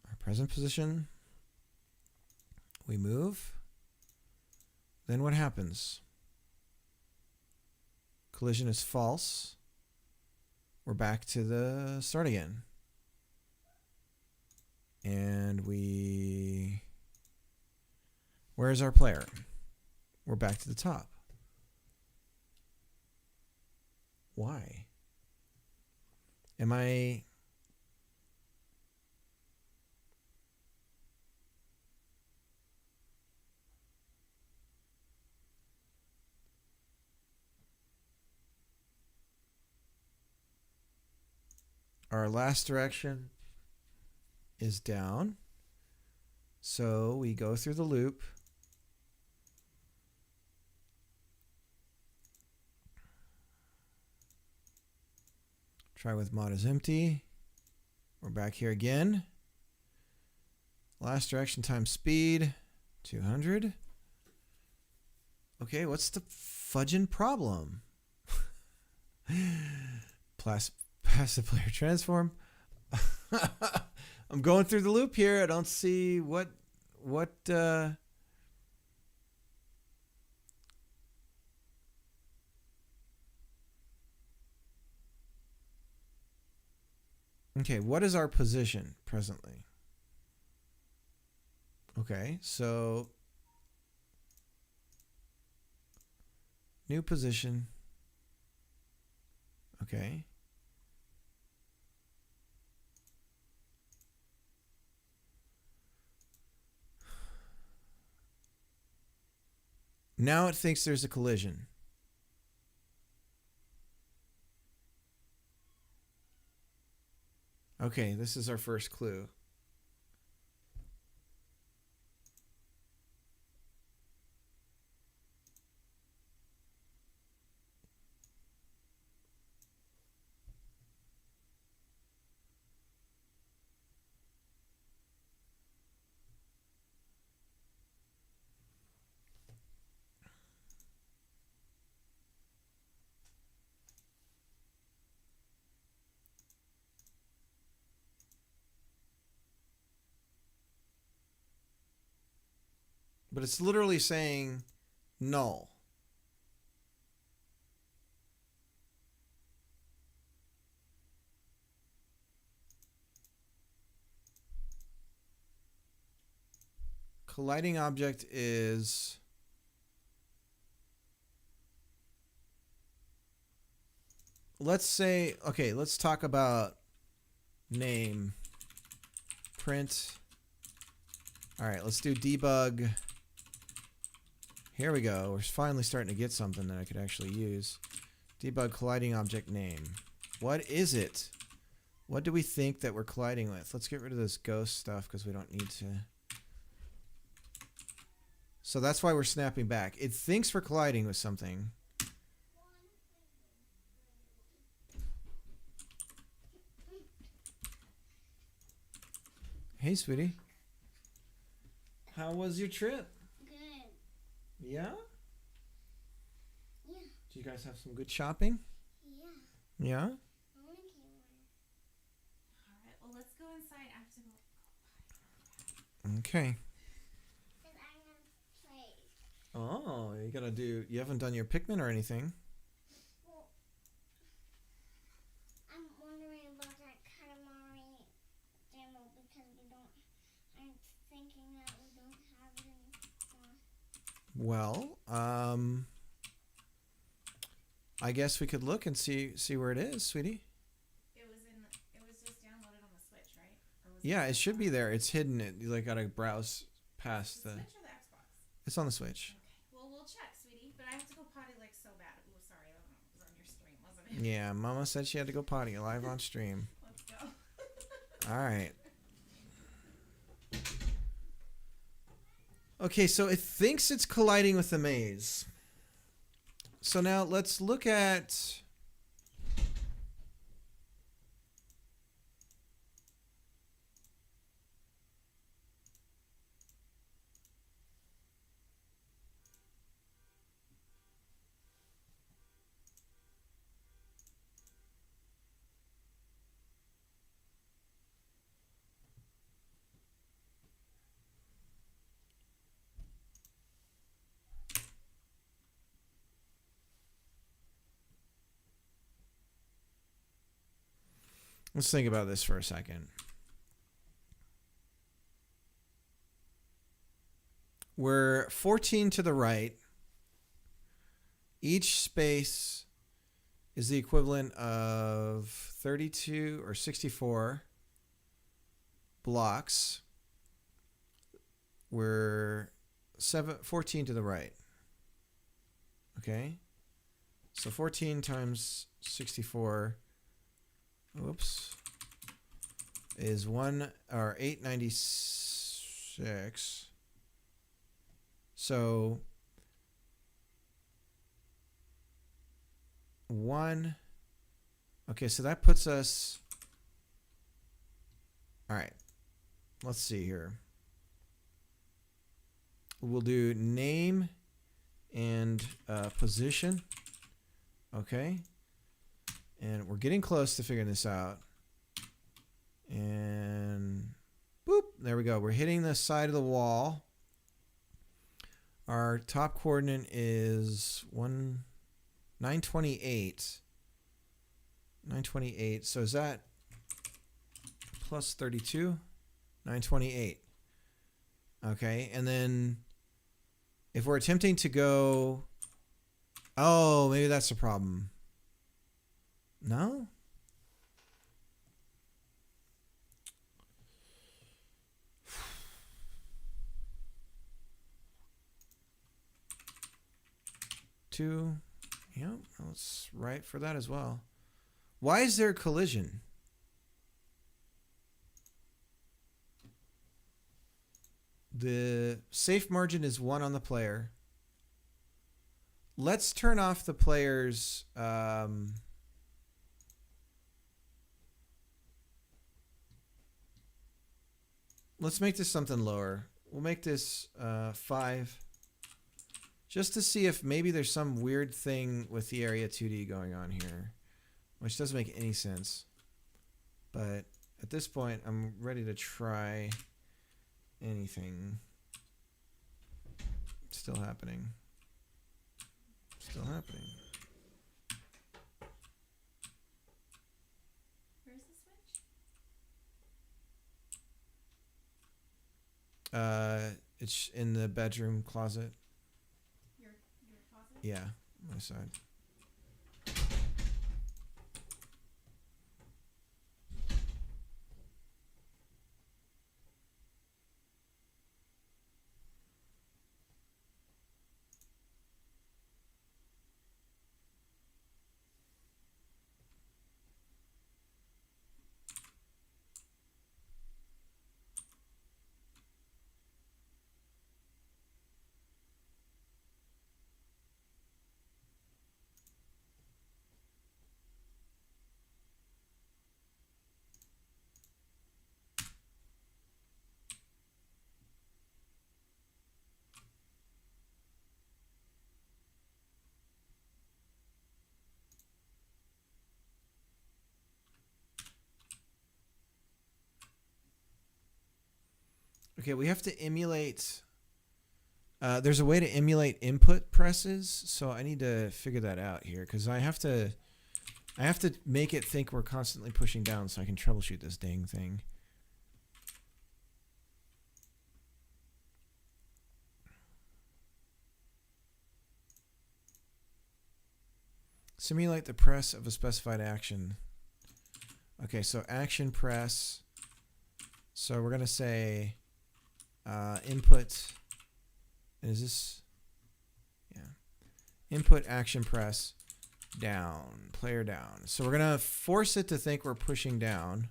our present position. We move. Then what happens? Collision is false. We're back to the start again. And where's our player? We're back to the top. Why? Am I... Our last direction is down. So we go through the loop. Try with mod is empty. We're back here again. Last direction times speed, 200. Okay, what's the fudging problem? Passive player transform. I'm going through the loop here. I don't see what okay, what is our position presently? Okay, so new position. Okay. Now it thinks there's a collision. Okay, this is our first clue. But it's literally saying null. Colliding object is let's say, okay, let's talk about name print. All right, let's do debug. Here we go. We're finally starting to get something that I could actually use. Debug colliding object name. What is it? What do we think that we're colliding with? Let's get rid of this ghost stuff because we don't need to. So that's why we're snapping back. It thinks we're colliding with something. Hey, sweetie. How was your trip? Yeah? Yeah. Did you guys have some good shopping? Yeah. Yeah? Alright, well, let's go inside. I have to go. Okay. Because I'm going to play. Oh, you haven't done your Pikmin or anything. Well, I'm wondering about that Katamari demo because I'm thinking that we don't have it anymore. Well, I guess we could look and see where it is, sweetie. It was just downloaded on the Switch, right? Or was Yeah, it should be there. It's hidden. You gotta browse past the the. Switch or the Xbox? It's on the Switch. Okay. Well, we'll check, sweetie. But I have to go potty like so bad. Ooh, sorry. That was on your stream, wasn't it? Yeah, Mama said she had to go potty live on stream. Let's go. All right. Okay, so it thinks it's colliding with the maze. So now let's look at... Let's think about this for a second. We're 14 to the right. Each space is the equivalent of 32 or 64 blocks. We're 14 to the right. Okay? So 14 times 64, oops, is 896. So 1. Okay, so that puts us. All right. Let's see here. We'll do name and position. Okay. And we're getting close to figuring this out. And boop, there we go. We're hitting the side of the wall. Our top coordinate is 928. 928. So is that plus 32? 928. Okay, and then if we're attempting to go, oh, maybe that's the problem. No? Two. Yep, let's write for that as well. Why is there a collision? The safe margin is 1 on the player. Let's turn off the player's let's make this something lower. We'll make this 5. Just to see if maybe there's some weird thing with the area 2D going on here, which doesn't make any sense. But at this point, I'm ready to try anything. Still happening. Still happening. Where's the switch? It's in the bedroom closet. Your closet? Yeah, my side. Okay, we have to emulate. There's a way to emulate input presses, so I need to figure that out here because I have to make it think we're constantly pushing down so I can troubleshoot this dang thing. Simulate the press of a specified action. Okay, so action press. So we're going to say input. Is this? Yeah. Input action press down, player down. So we're going to force it to think we're pushing down.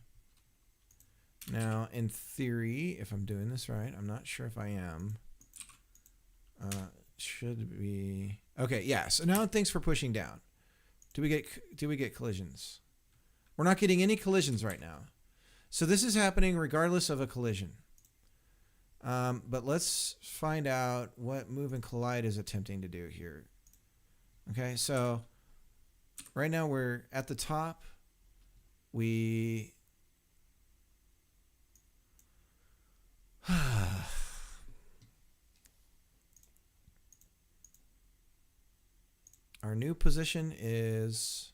Now, in theory, if I'm doing this right, I'm not sure if I am. Should be. Okay, yeah. So now it thinks we're pushing down. Do we get collisions? We're not getting any collisions right now. So this is happening regardless of a collision. But let's find out what move and collide is attempting to do here. Okay, so right now we're at the top. Our new position is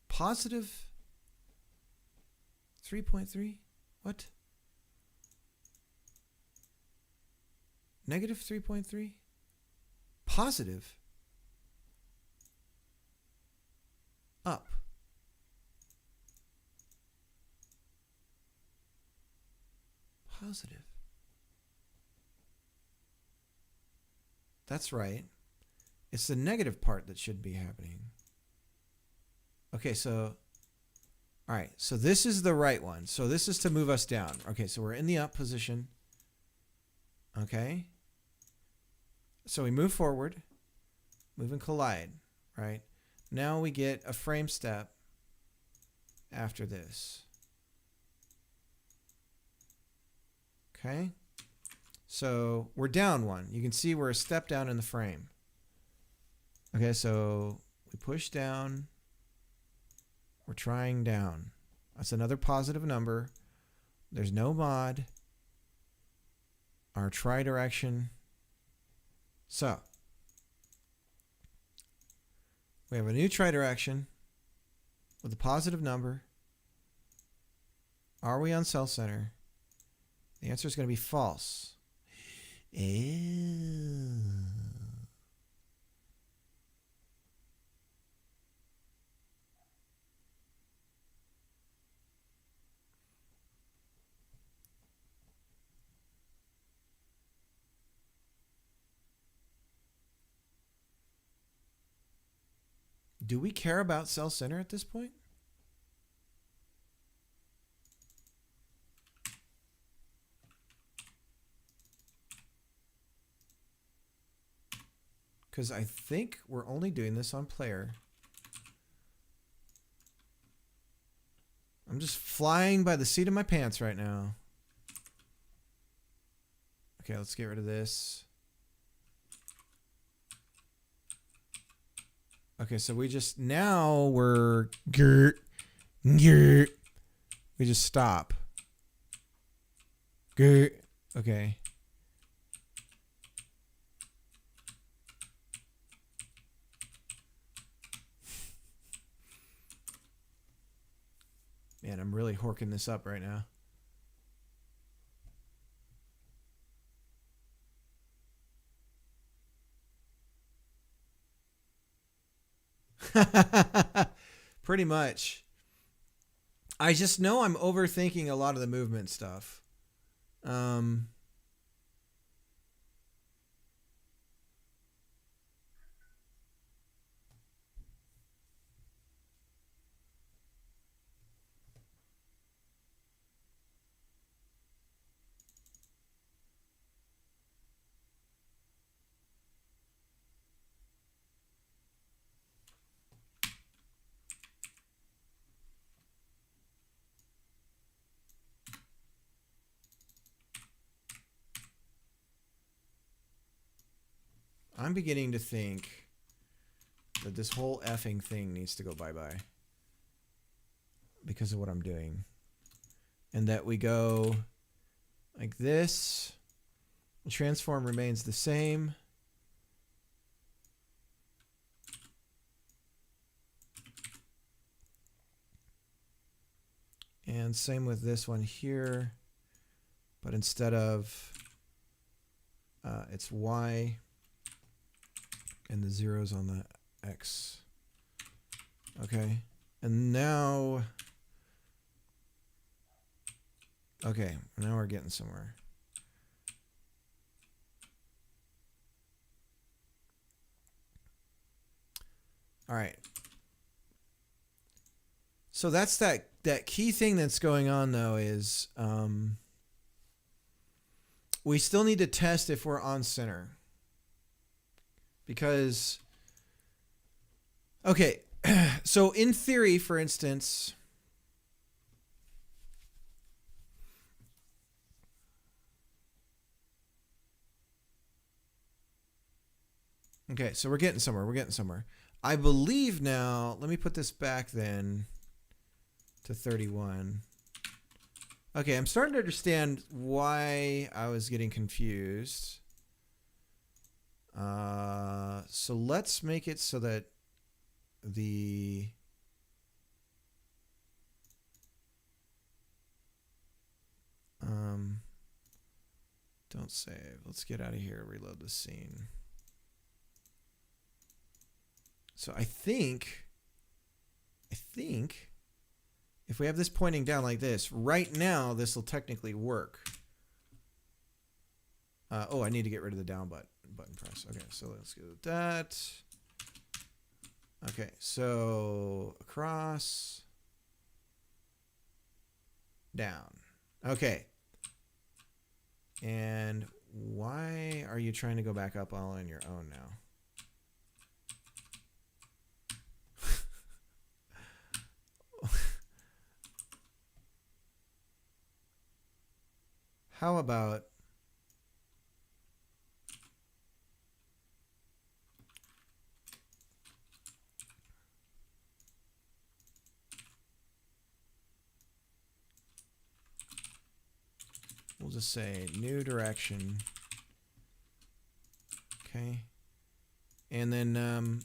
positive. 3.3? What? Negative 3.3? Positive? Up. Positive. That's right. It's the negative part that should be happening. Okay, so, all right, so this is the right one. So this is to move us down. Okay, so we're in the up position. Okay. So we move forward, move and collide, right? Now we get a frame step after this. Okay. So we're down one. You can see we're a step down in the frame. Okay, so we push down. We're trying down. That's another positive number. There's no mod. Our tri-direction. So we have a new tri-direction with a positive number. Are we on cell center? The answer is going to be false. Ew. Do we care about cell center at this point? Because I think we're only doing this on player. I'm just flying by the seat of my pants right now. Okay, let's get rid of this. Okay, so we just, now we're, we just stop. Okay. Man, I'm really horking this up right now. Pretty much. I just know I'm overthinking a lot of the movement stuff. I'm beginning to think that this whole effing thing needs to go bye-bye because of what I'm doing. And that we go like this. The transform remains the same. And same with this one here. But instead of it's Y and the zeros on the X. Okay. And now, okay, now we're getting somewhere. All right. So that's that key thing that's going on though is we still need to test if we're on center. Because, okay, so in theory, for instance, okay, so we're getting somewhere. We're getting somewhere. I believe now, let me put this back then to 31. Okay, I'm starting to understand why I was getting confused. So let's make it so that the Don't save. Let's get out of here. Reload the scene. So I think if we have this pointing down like this, right now this will technically work. Oh, I need to get rid of the down button press. Okay, so let's go with that. Okay, so across, down. Okay. And why are you trying to go back up all on your own now? How about we'll just say new direction. Okay. And then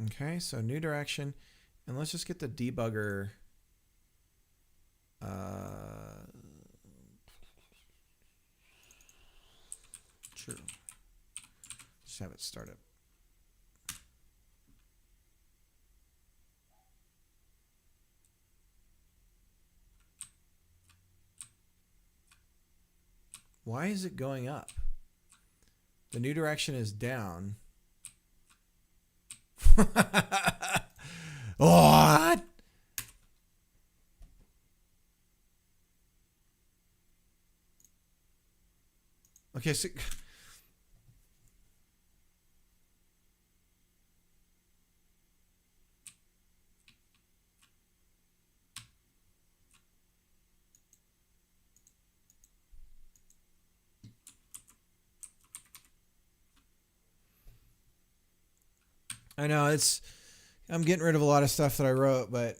okay, so new direction. And let's just get the debugger. True. Just have it start up. Why is it going up? The new direction is down. What? Okay, so I know I'm getting rid of a lot of stuff that I wrote, but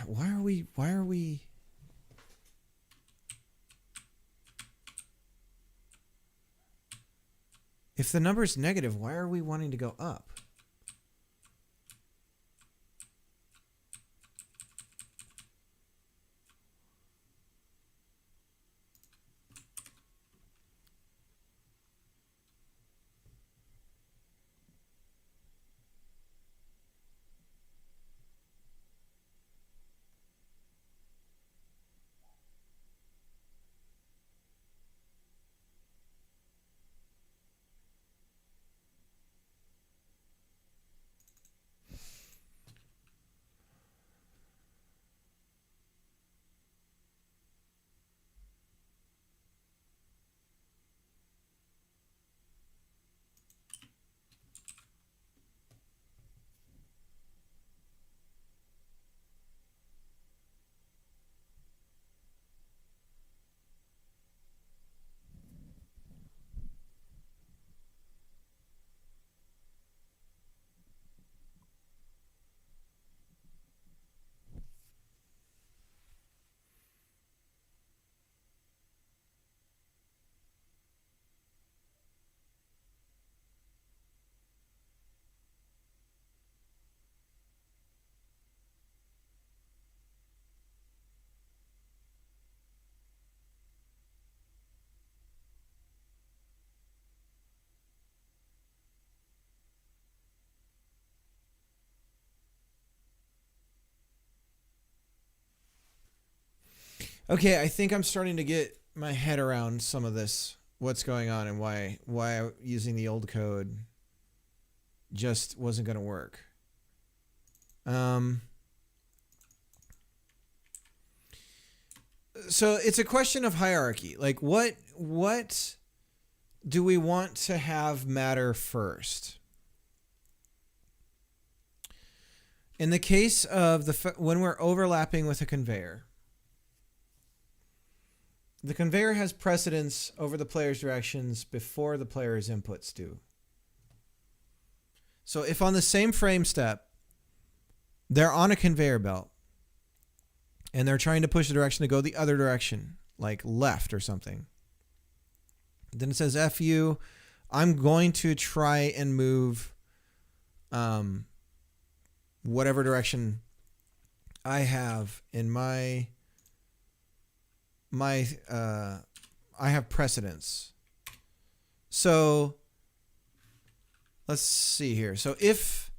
why are we if the number is negative, why are we wanting to go up? Okay, I think I'm starting to get my head around some of this, what's going on and why using the old code just wasn't going to work. So it's a question of hierarchy. Like what do we want to have matter first? In the case of when we're overlapping with a conveyor, the conveyor has precedence over the player's directions before the player's inputs do. So if on the same frame step, they're on a conveyor belt, and they're trying to push the direction to go the other direction, like left or something. Then it says FU. I'm going to try and move whatever direction I have in my I have precedence. So let's see here. So if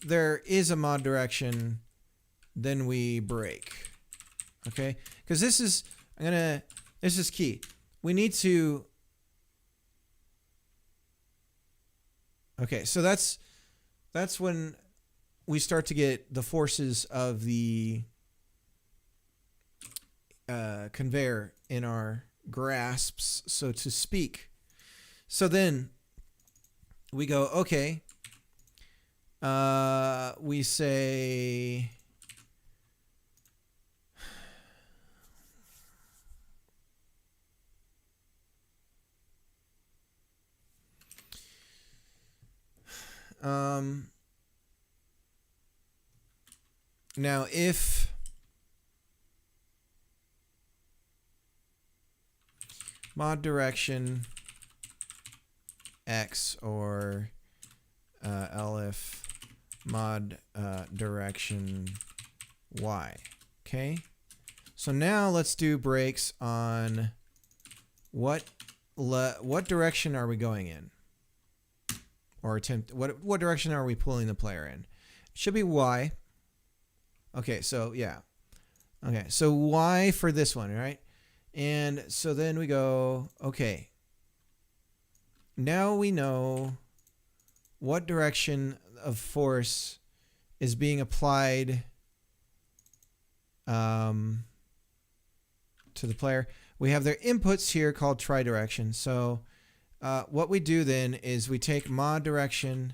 there is a mod direction, then we break. Okay? Because this is key. We need to. Okay, so that's when we start to get the forces of the conveyor in our grasps, so to speak. So then we go, okay, we say, now if mod direction X or elif mod direction Y. Okay. So now let's do breaks on what direction are we going in? Or what direction are we pulling the player in? It should be Y. Okay, so yeah. Okay, so Y for this one, right? And so then we go, okay. Now we know what direction of force is being applied to the player. We have their inputs here called tridirection. So what we do then is we take mod direction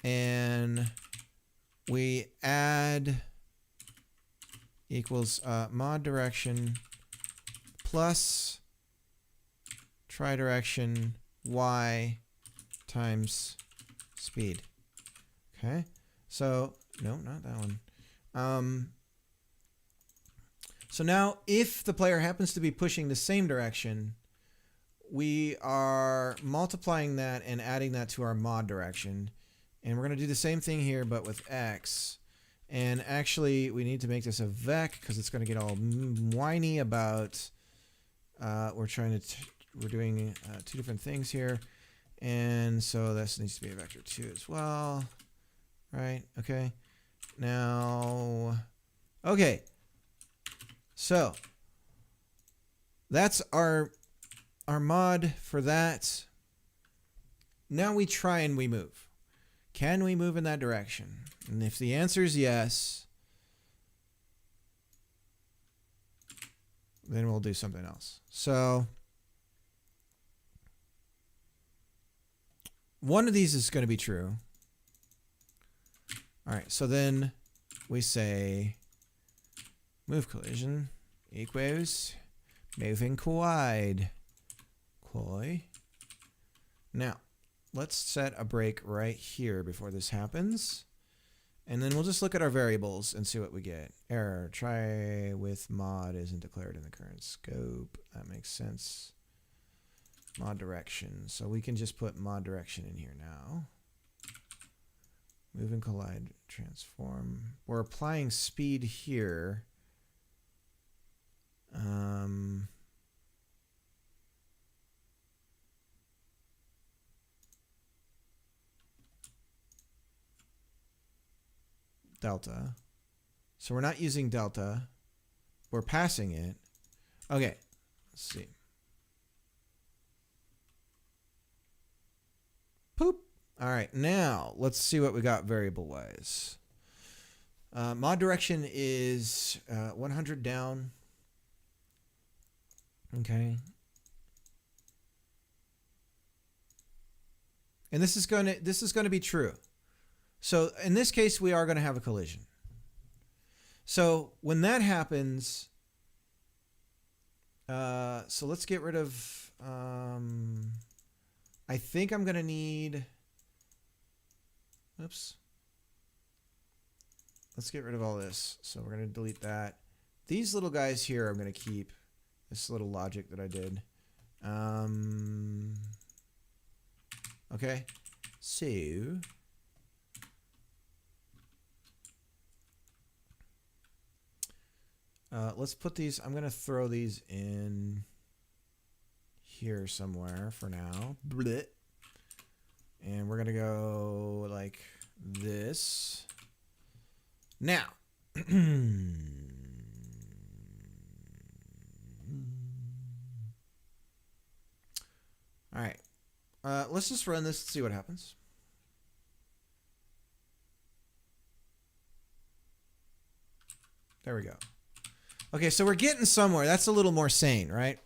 and we add equals mod direction plus tridirection Y times speed. Okay, so no, not that one. So now if the player happens to be pushing the same direction, we are multiplying that and adding that to our mod direction. And we're going to do the same thing here, but with X. And actually, we need to make this a vec because it's going to get all whiny about we're doing two different things here. And so this needs to be a vector 2 as well. Right? Okay. Now, okay. So that's our mod for that. Now we try and we move. Can we move in that direction? And if the answer is yes, then we'll do something else. So one of these is going to be true. All right, so then we say move collision equals moving collide. Now, let's set a break right here before this happens. And then we'll just look at our variables and see what we get. Error, try with mod isn't declared in the current scope. That makes sense. Mod direction. So we can just put mod direction in here now. Move and collide, transform. We're applying speed here. Delta. So we're not using delta. We're passing it. Okay. Let's see. Poop. All right. Now let's see what we got variable wise. Mod direction is 100 down. Okay. And this is going to be true. So in this case, we are going to have a collision. So when that happens, so let's get rid of, I think I'm going to need, oops, Whoops. Let's get rid of all this. So we're going to delete that. These little guys here I'm going to keep. This little logic that I did. Okay. So let's put these. I'm going to throw these in here somewhere for now. Blech. And we're going to go like this. Now. All right. Let's just run this and see what happens. There we go. Okay, so we're getting somewhere. That's a little more sane, right?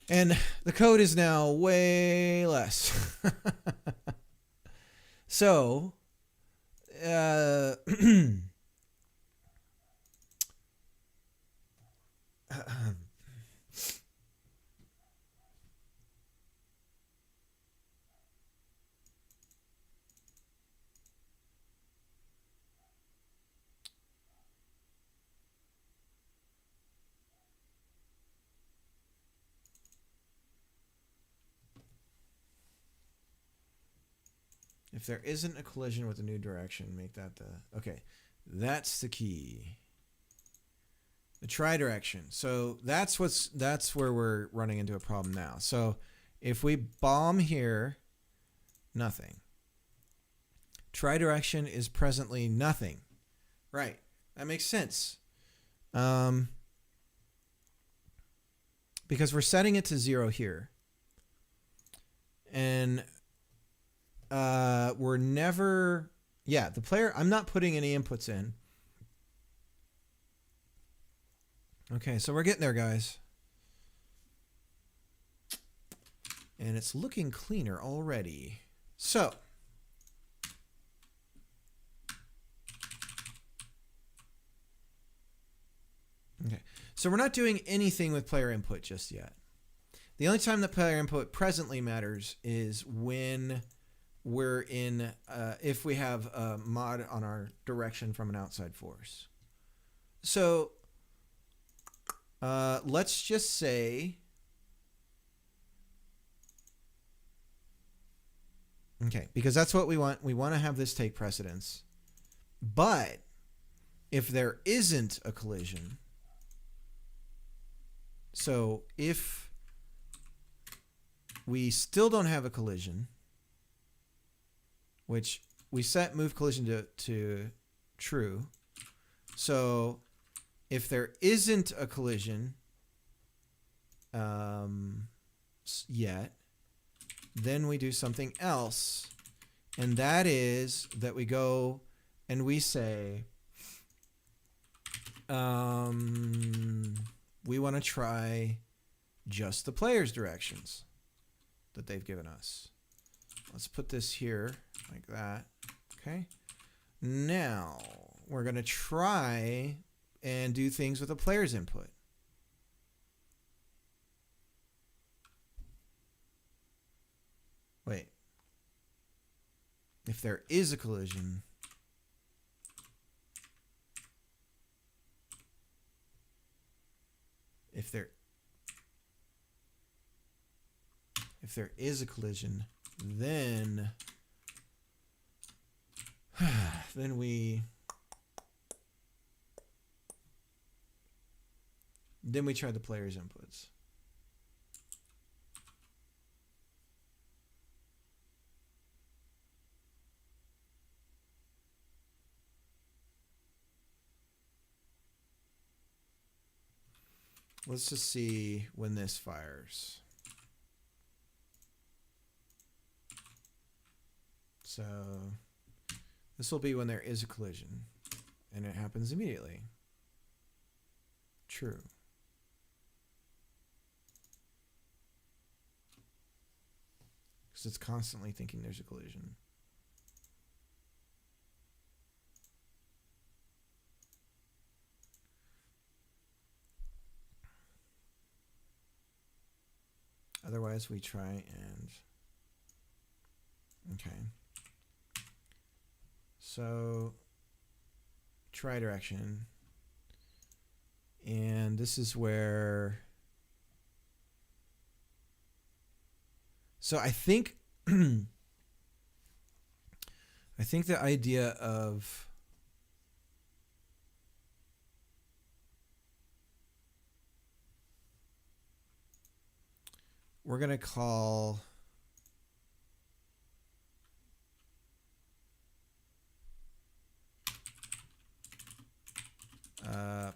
And the code is now way less. So, if there isn't a collision with a new direction, make that the... Okay, that's the key. The tri-direction. So that's where we're running into a problem now. So if we bomb here, nothing. Tri-direction is presently nothing. Right. That makes sense. Because we're setting it to 0 here. And we're never... Yeah, the player... I'm not putting any inputs in. Okay, so we're getting there, guys. And it's looking cleaner already. So... Okay, so we're not doing anything with player input just yet. The only time that player input presently matters is when we're in, if we have a mod on our direction from an outside force. So let's just say, okay, because that's what we want. We want to have this take precedence. But if there isn't a collision, so if we still don't have a collision, which we set move collision to true. So if there isn't a collision yet, then we do something else. And that is that we go and we say, we want to try just the player's directions that they've given us. Let's put this here like that. Okay. Now we're going to try and do things with the player's input. Wait. If there is a collision, if there is a collision, then we try the player's inputs. Let's just see when this fires. So this will be when there is a collision, and it happens immediately. True. Because it's constantly thinking there's a collision. Otherwise, we try and... Okay. So try direction. And this is where, so I think I think the idea of we're going to call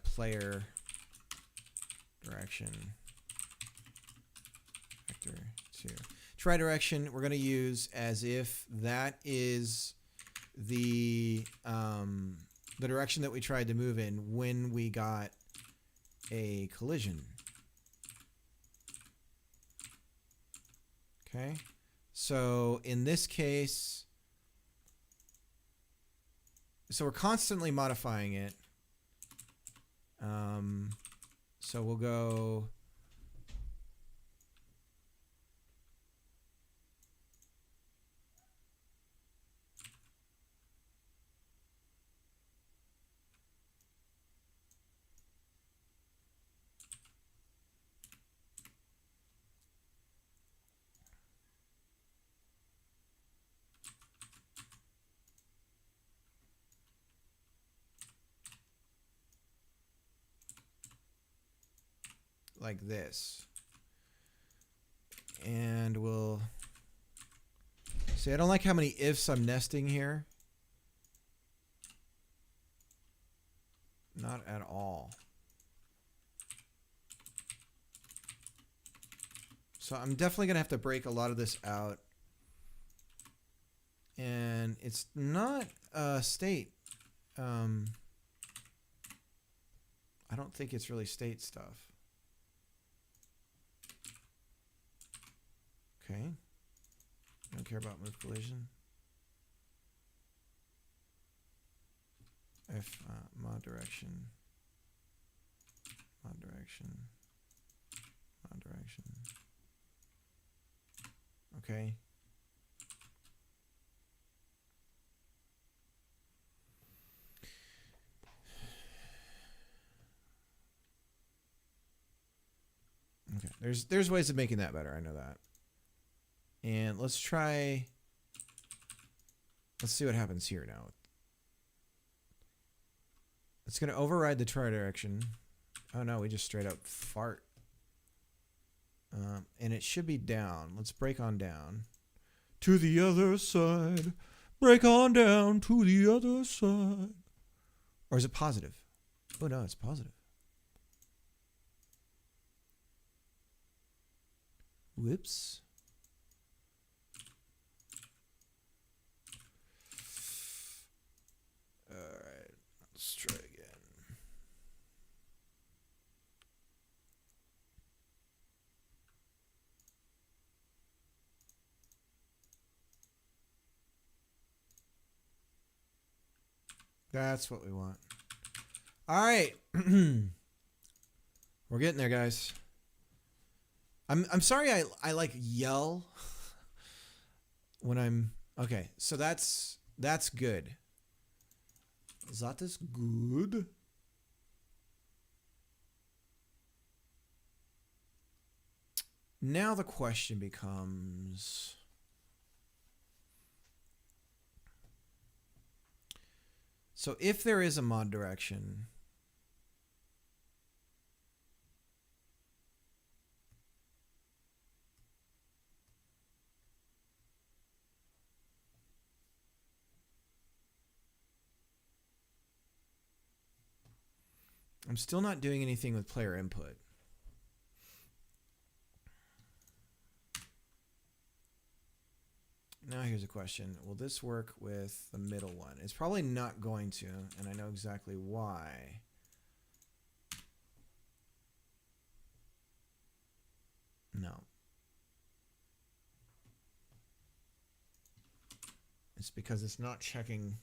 player direction vector 2. Try direction we're going to use as if that is the direction that we tried to move in when we got a collision. Okay, so in this case, so we're constantly modifying it. So we'll go like this. And we'll see, I don't like how many ifs I'm nesting here. Not at all. So I'm definitely going to have to break a lot of this out. And it's not state. I don't think it's really state stuff. Okay. I don't care about move collision. If mod direction, mod direction, mod direction. Okay. Okay. There's ways of making that better. I know that. And let's try. Let's see what happens here now. It's going to override the try direction. Oh no, we just straight up fart. And it should be down. Let's break on down. To the other side. Break on down to the other side. Or is it positive? Oh no, it's positive. Whoops. All right, let's try again. That's what we want. All right. We're getting there, guys. I'm sorry I like yell when I'm okay, so that's good. That is good. Now the question becomes, so if there is a mod direction, I'm still not doing anything with player input. Now here's a question. Will this work with the middle one? It's probably not going to, and I know exactly why. No. It's because it's not checking.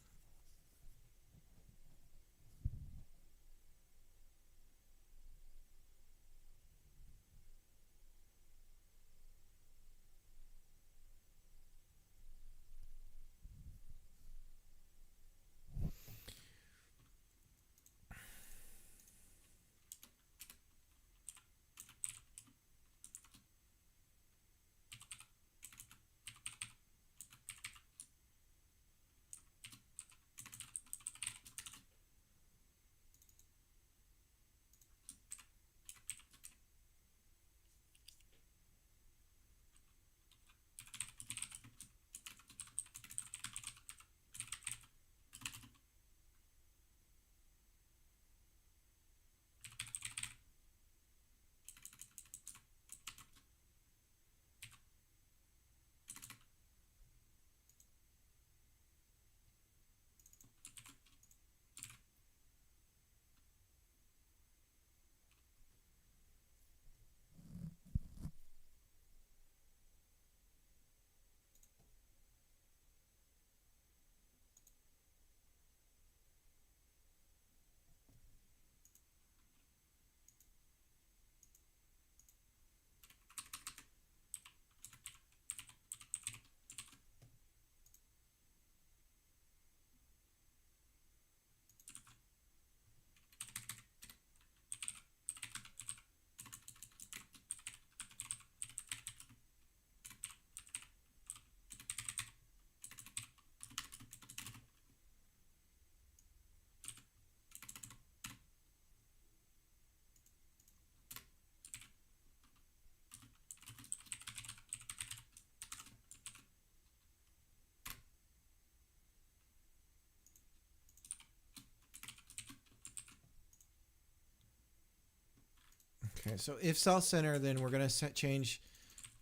Okay, so if cell center, then we're going to change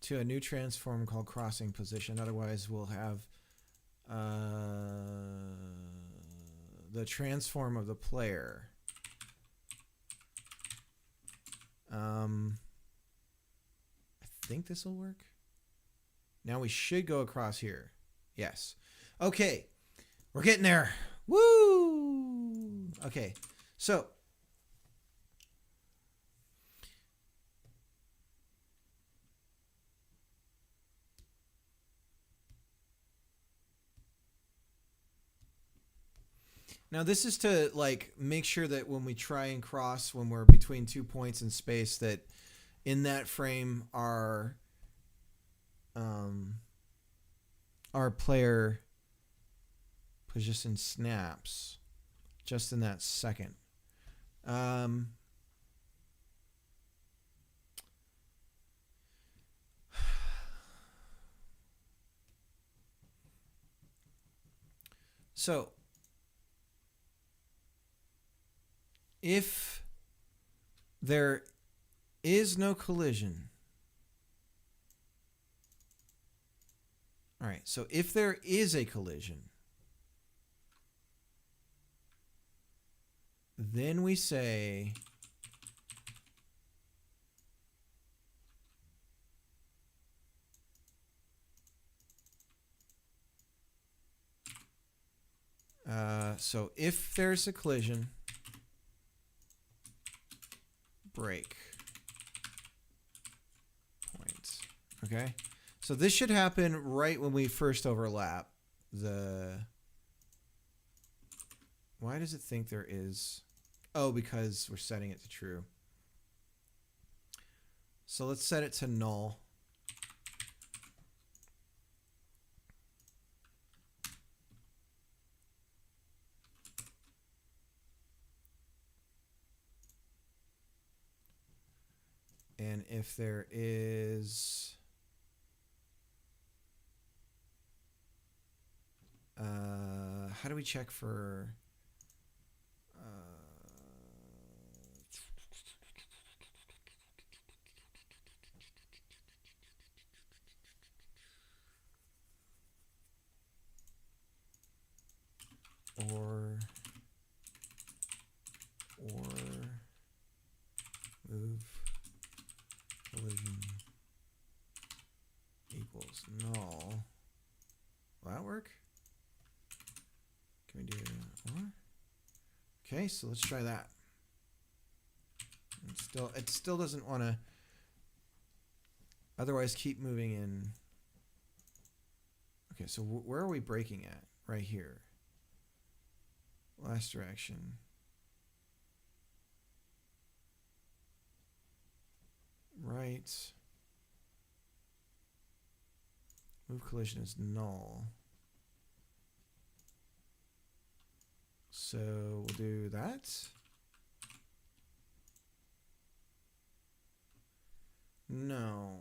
to a new transform called crossing position. Otherwise, we'll have the transform of the player. I think this will work. Now we should go across here. Yes. Okay. We're getting there. Woo! Okay. So now this is to like make sure that when we try and cross when we're between 2 points in space that in that frame our player position snaps just in that second. So if there is no collision, all right, so if there is a collision, then we say so if there's a collision, break point. Okay, so this should happen right when we first overlap the. Why does it think there is? Oh, because we're setting it to true. So let's set it to null. And if there is how do we check for or move collision equals null. Will that work? Can we do or? Okay, so let's try that. It still doesn't want to. Otherwise, keep moving in. Okay, so where are we breaking at? Right here. Last direction. Right. Move collision is null. So we'll do that. No.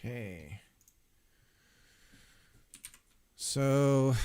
Okay. So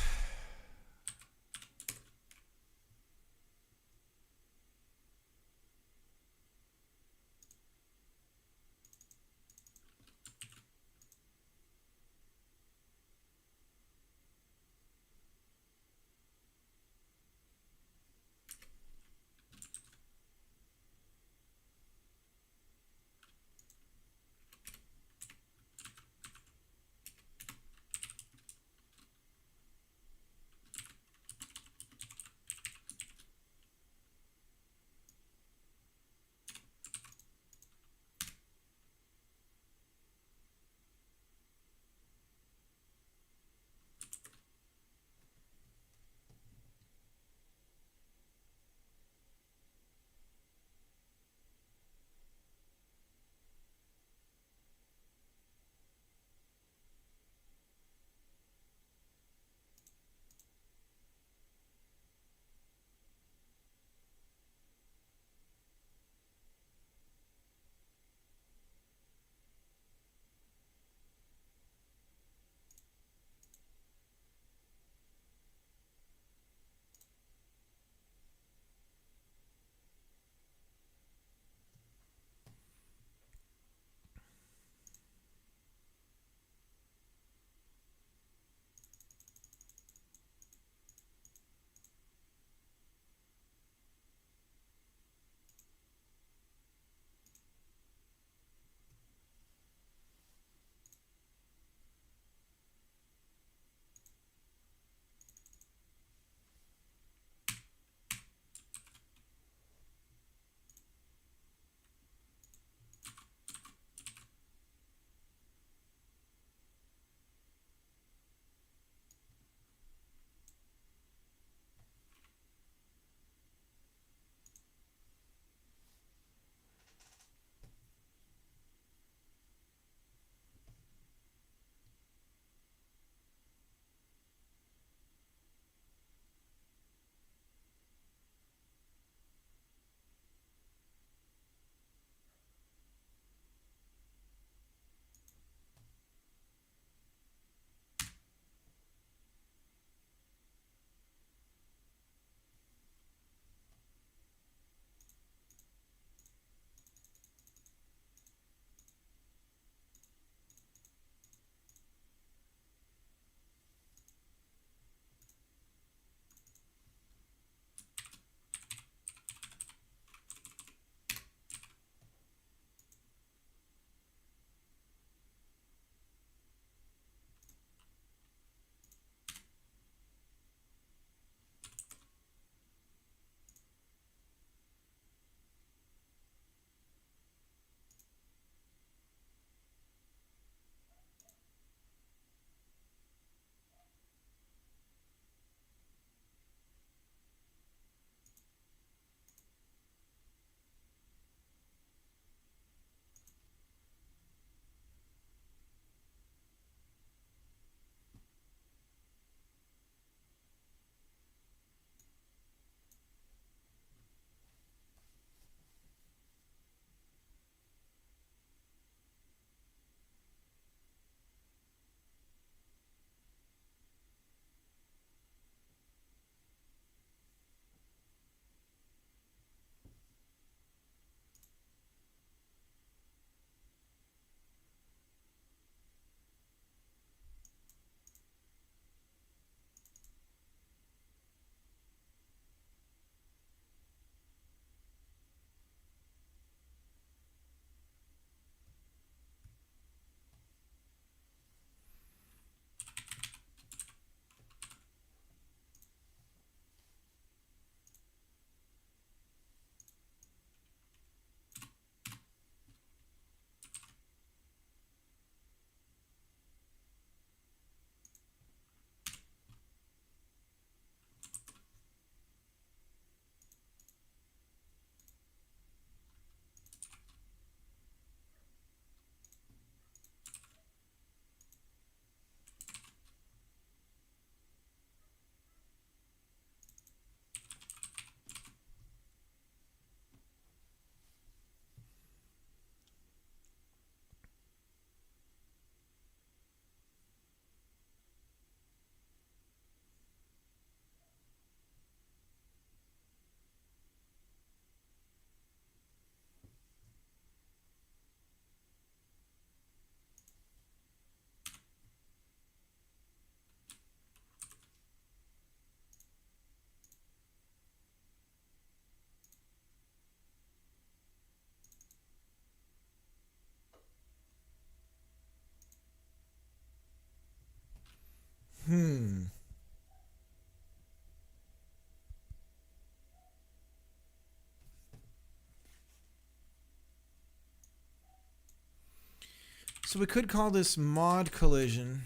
So we could call this mod collision.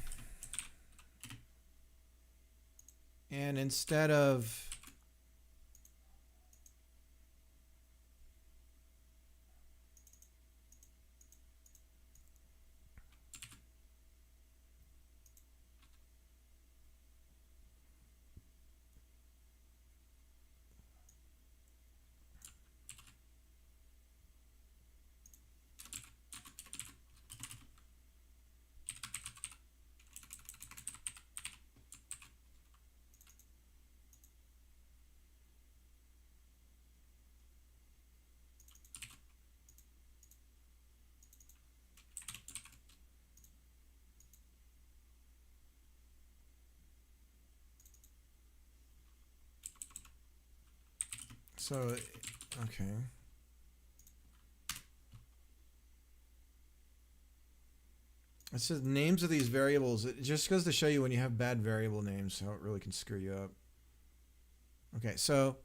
And instead of so okay. It says names of these variables. It just goes to show you when you have bad variable names how it really can screw you up. Okay, so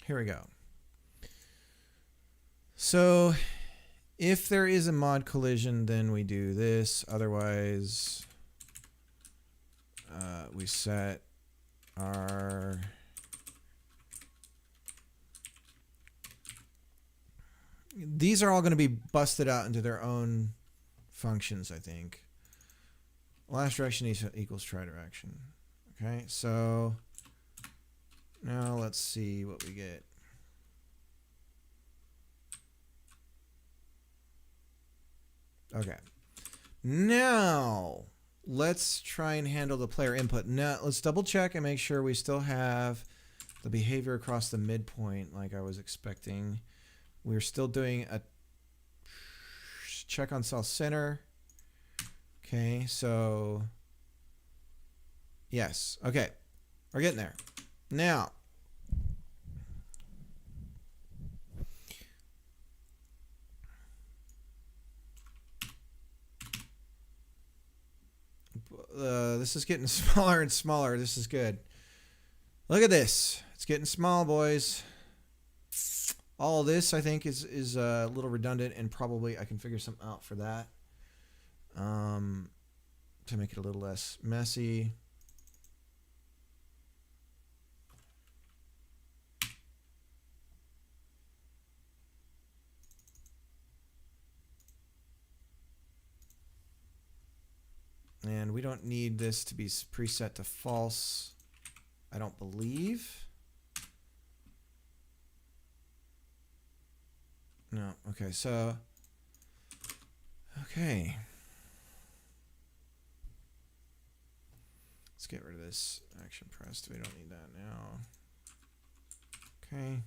here we go. So if there is a mod collision, then we do this. Otherwise, we set our these are all going to be busted out into their own functions, I think. Last direction equals try direction. Okay, so now let's see what we get. Okay. Now, let's try and handle the player input. Now, let's double check and make sure we still have the behavior across the midpoint like I was expecting. We're still doing a check on cell center. Okay, so yes. Okay, we're getting there. Now, this is getting smaller and smaller. This is good. Look at this. It's getting small, boys. All of this, I think, is a little redundant, and probably I can figure something out for that to make it a little less messy. And we don't need this to be preset to false, I don't believe. No, okay, so, okay. Let's get rid of this action pressed. We don't need that now. Okay.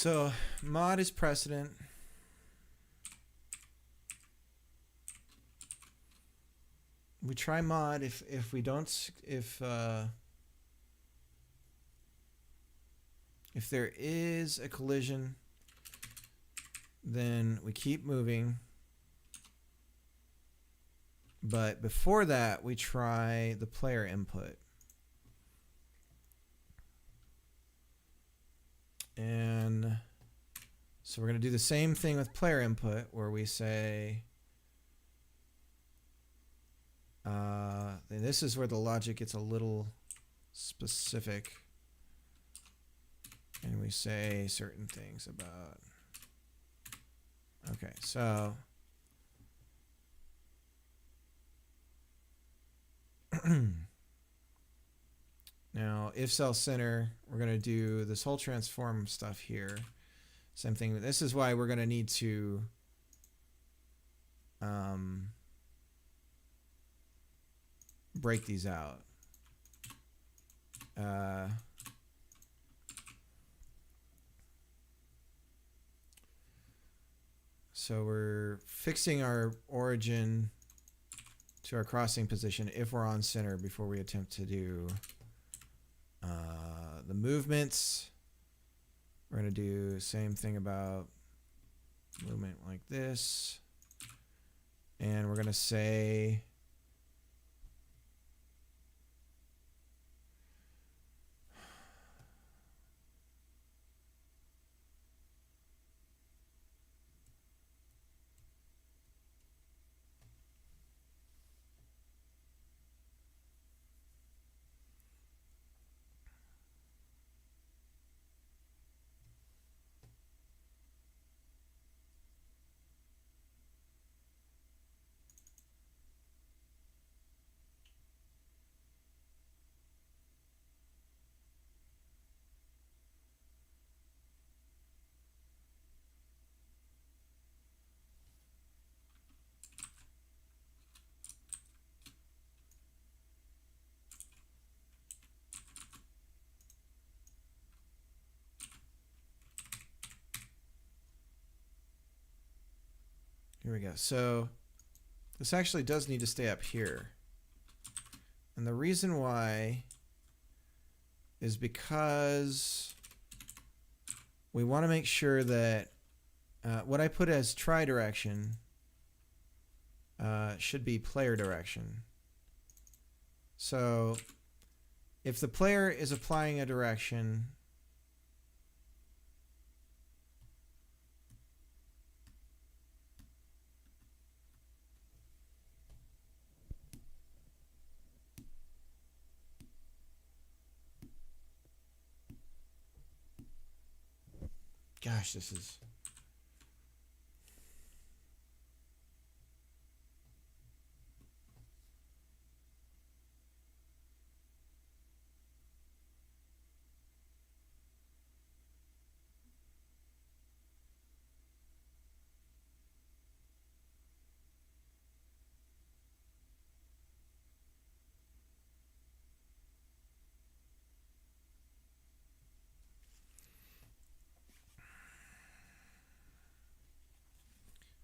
So mod is precedent. We try mod if we don't if there is a collision, then we keep moving. But before that, we try the player input. And so we're going to do the same thing with player input, where we say, and this is where the logic gets a little specific. And we say certain things about, okay, so now if cell center, we're going to do this whole transform stuff here. Same thing. This is why we're going to need to break these out. So we're fixing our origin to our crossing position if we're on center before we attempt to do the movements. We're going to do the same thing about movement like this. And we're going to say here we go. So this actually does need to stay up here. And the reason why is because we want to make sure that what I put as try direction should be player direction. So if the player is applying a direction, gosh, this is...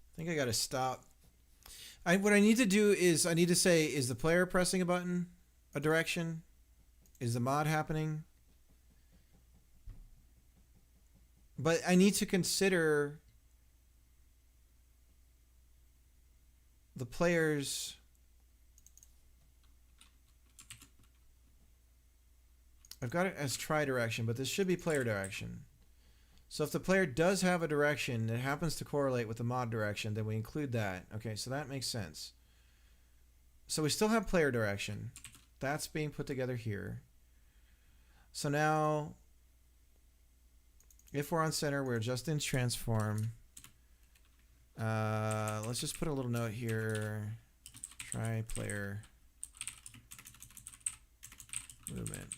I think I got to stop. What I need to do is I need to say, is the player pressing a button, a direction? Is the mod happening? But I need to consider the player's... I've got it as try direction, but this should be player direction. So if the player does have a direction that happens to correlate with the mod direction, then we include that. Okay, so that makes sense. So we still have player direction. That's being put together here. So now, if we're on center, we're just in transform. Let's just put a little note here. Try player movement.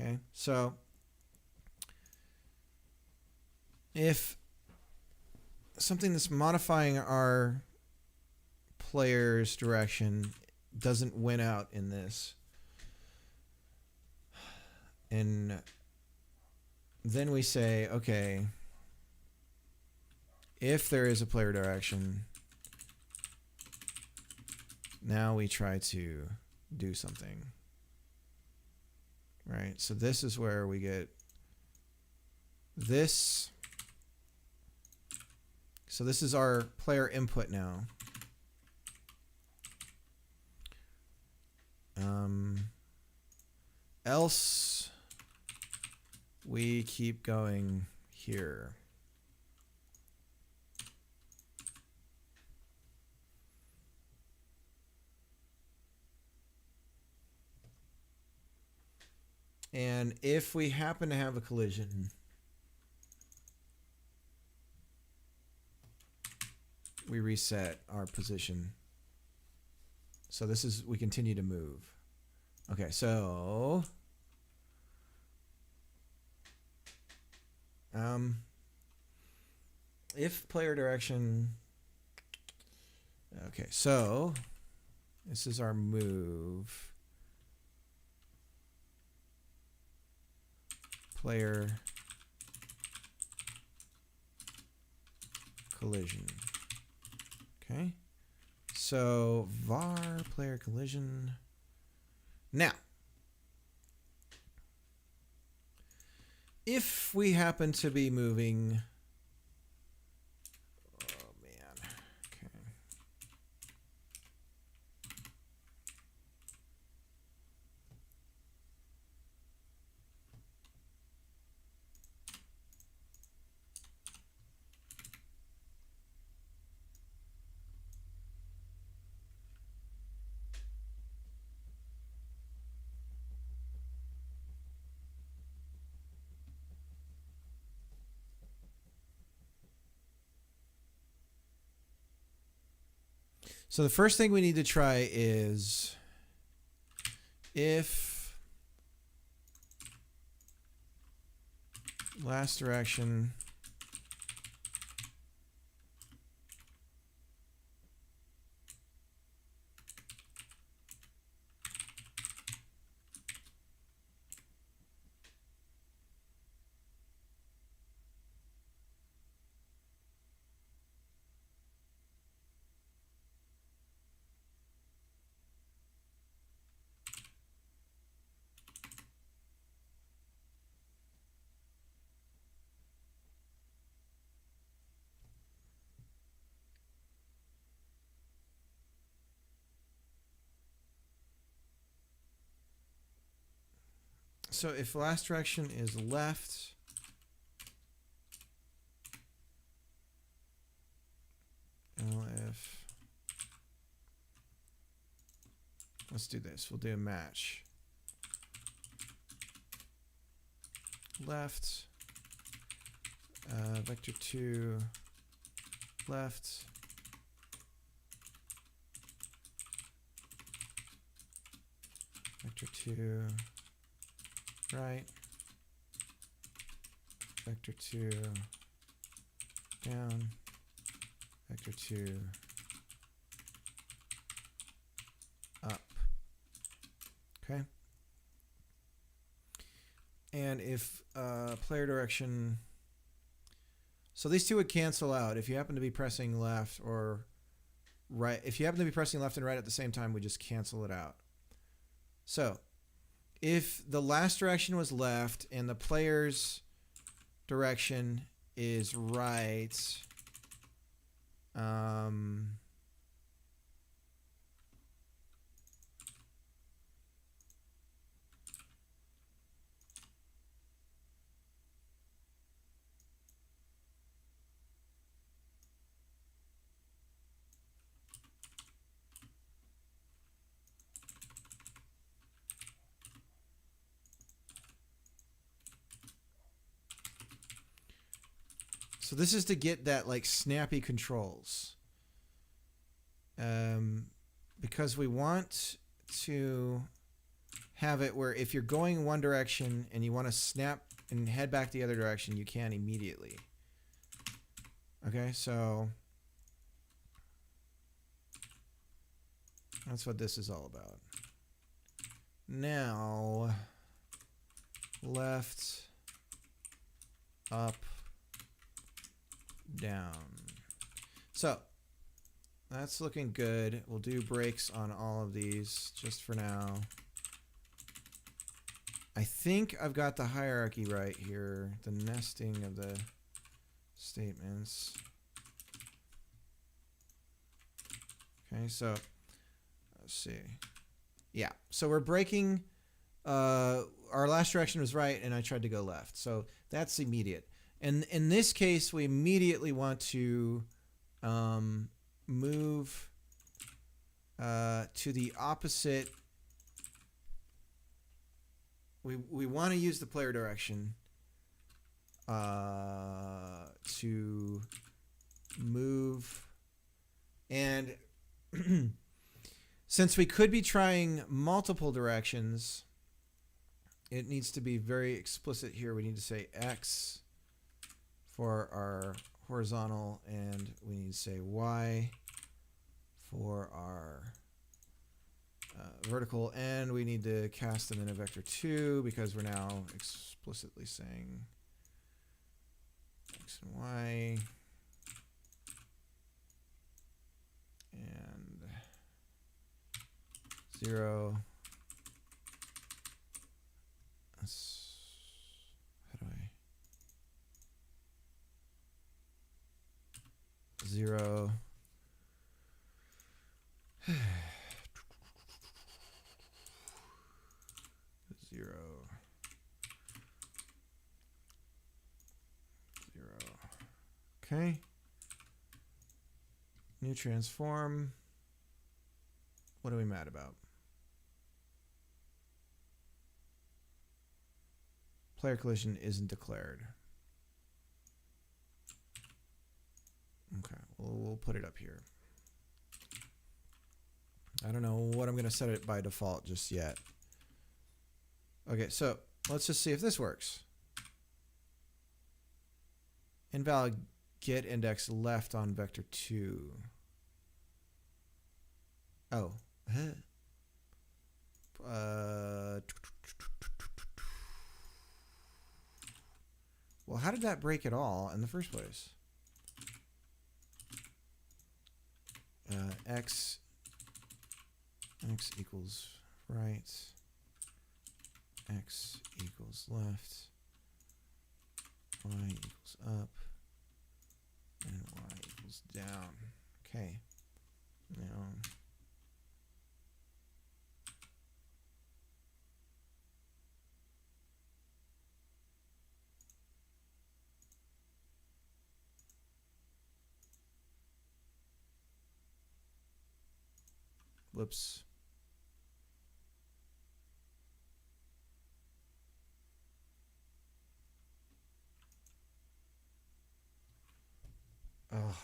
Okay, so if something that's modifying our player's direction doesn't win out in this, and then we say, okay, if there is a player direction, now we try to do something. Right? So this is where we get this. So this is our player input now. Else we keep going here. And if we happen to have a collision, we reset our position. So this is, we continue to move. Okay, so if player direction, okay, so this is our move. Player collision. Okay, so var player collision. Now, if we happen to be moving, oh man, okay. So the first thing we need to try is if last direction so if last direction is left, if let's do this, we'll do a match. Left, vector 2, left, vector 2, right, vector 2, down, vector 2, up. Okay. And if player direction, so these two would cancel out. If you happen to be pressing left or right, if you happen to be pressing left and right at the same time, we just cancel it out. So if the last direction was left and the player's direction is right, so this is to get that like snappy controls. Because we want to have it where if you're going one direction and you want to snap and head back the other direction, you can immediately. Okay, so that's what this is all about. Now, left, up, down. So that's looking good. We'll do breaks on all of these just for now. I think I've got the hierarchy right here, the nesting of the statements. Okay, so let's see. Yeah, so we're breaking. Our last direction was right, and I tried to go left. So that's immediate. And in this case, we immediately want to move to the opposite. We want to use the player direction to move. And since we could be trying multiple directions, it needs to be very explicit here. We need to say X for our horizontal, and we need to say Y for our vertical, and we need to cast them in a vector 2 because we're now explicitly saying X and Y. And 0. How do I? 0. 0. 0. Okay. New transform. What are we mad about? Player collision isn't declared. Okay, we'll put it up here. I don't know what I'm going to set it by default just yet. Okay, so let's just see if this works. Invalid get index left on vector 2. Oh. Well, how did that break at all in the first place? X equals right. X equals left. Y equals up. And Y equals down. Okay. Now whoops. Oh, God.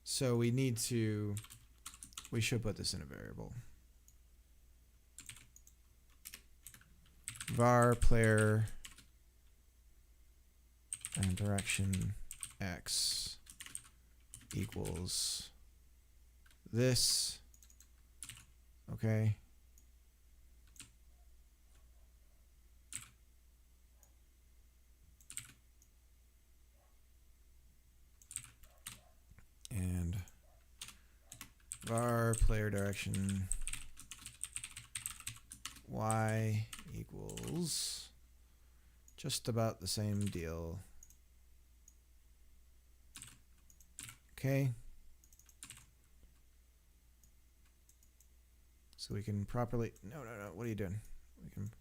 So we should put this in a variable. Var player and direction X equals this. Okay. And var player direction Y equals just about the same deal. Okay. So we can properly, no, what are you doing? We can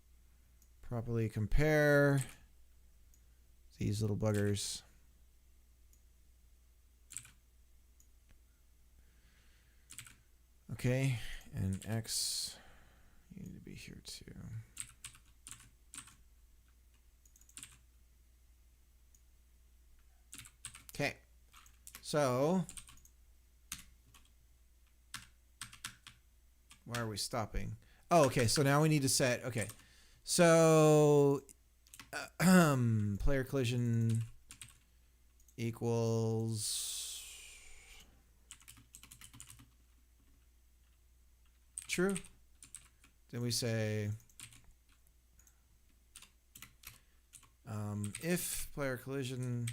properly compare these little buggers. Okay, and X, you need to be here too. Okay, so why are we stopping? Oh, okay, so now we need to set, okay. So player collision equals true. Then we say if player collision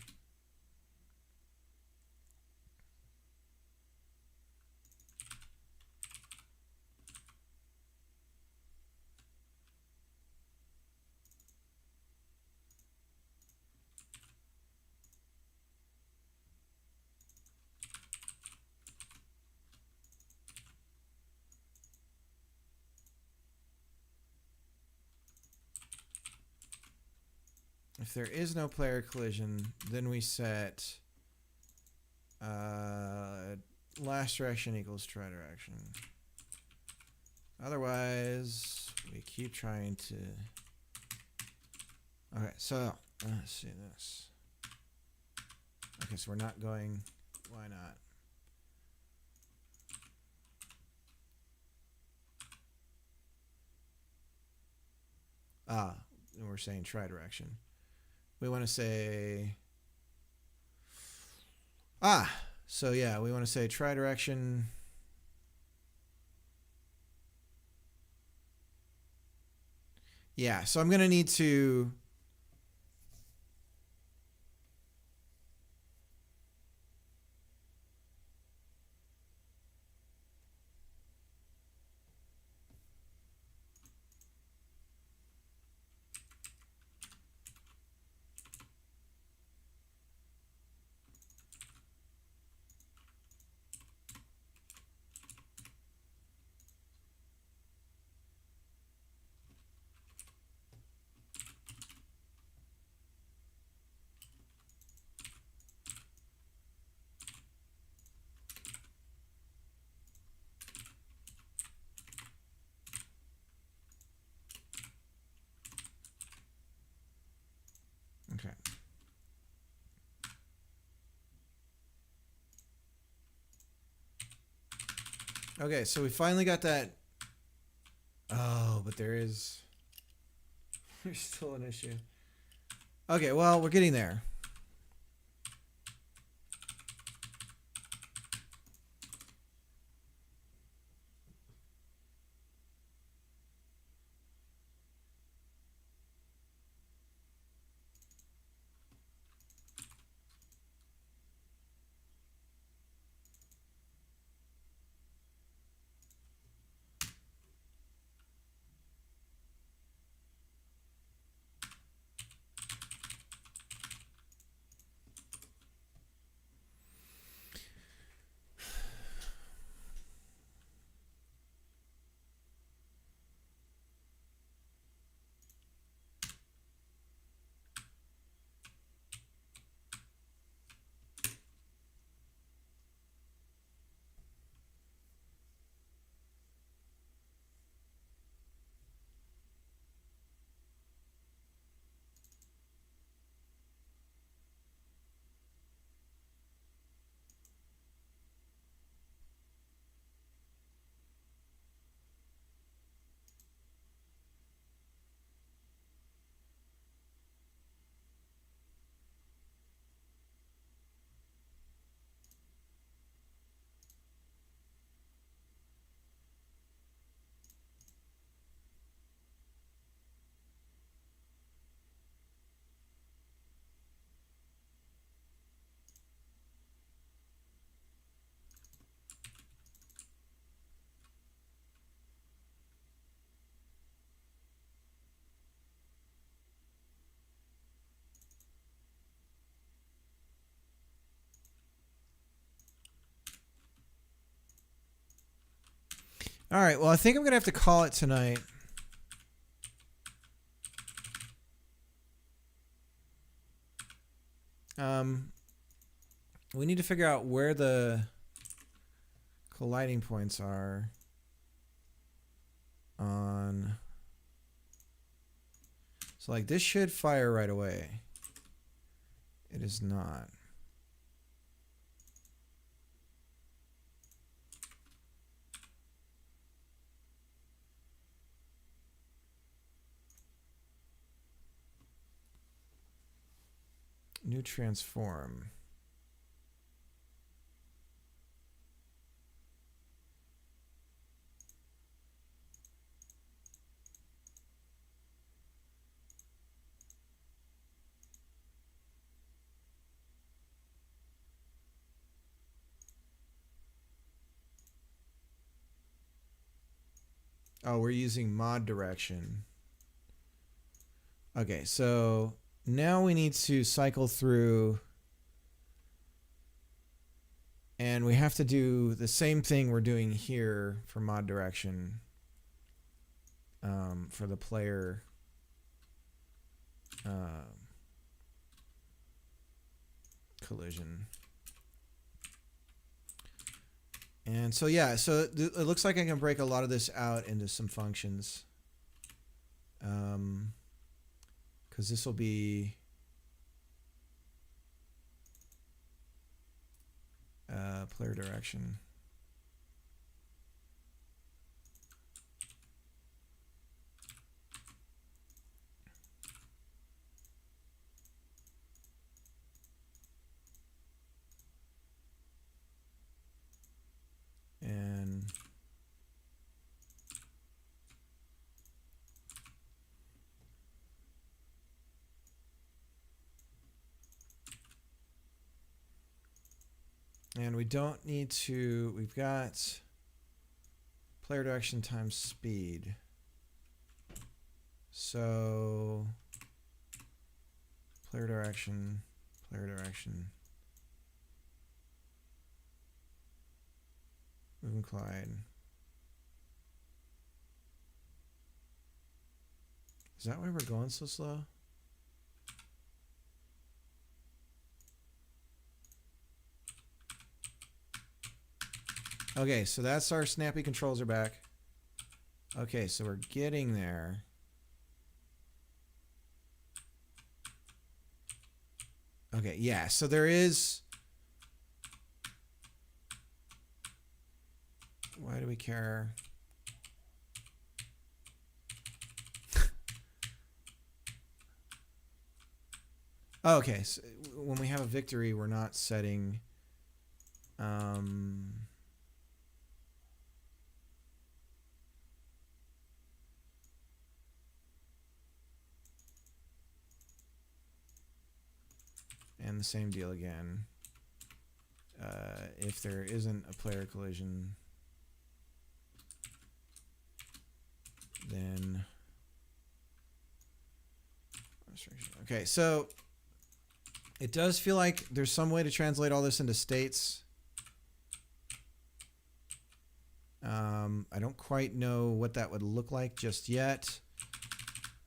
if there is no player collision, then we set last direction equals try direction. Otherwise, we keep trying to. Okay, so let's see this. Okay, so we're not going. Why not? And we're saying try direction. We want to say so yeah, we want to say try direction. Yeah, so I'm going to need to okay. Okay, so we finally got that. Oh, but there's still an issue. Okay, well, we're getting there. All right, well, I think I'm going to have to call it tonight. We need to figure out where the colliding points are on. So, like, this should fire right away. It is not. New transform. Oh, we're using mod direction. Okay, so now we need to cycle through, and we have to do the same thing we're doing here for mod direction for the player collision. And so yeah, so it looks like I can break a lot of this out into some functions. Because this will be player direction. And we don't need to, we've got player direction times speed. So player direction, move and collide. Is that why we're going so slow? Okay, so that's our snappy controls are back. Okay, so we're getting there. Okay, yeah, so there is... Why do we care? Okay, so when we have a victory, we're not setting... and the same deal again. If there isn't a player collision, then... Okay, so it does feel like there's some way to translate all this into states. I don't quite know what that would look like just yet.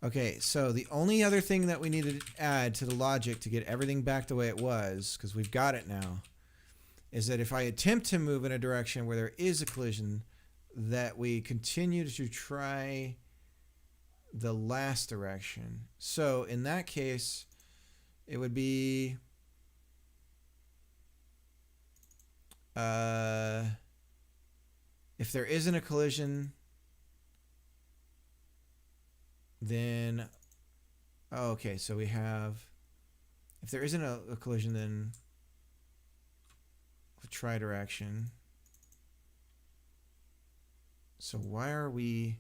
Okay, so the only other thing that we need to add to the logic to get everything back the way it was, because we've got it now, is that if I attempt to move in a direction where there is a collision, that we continue to try the last direction. So in that case, it would be... if there isn't a collision, then... Oh, okay, so we have... If there isn't a collision, then we'll try direction. So why are we...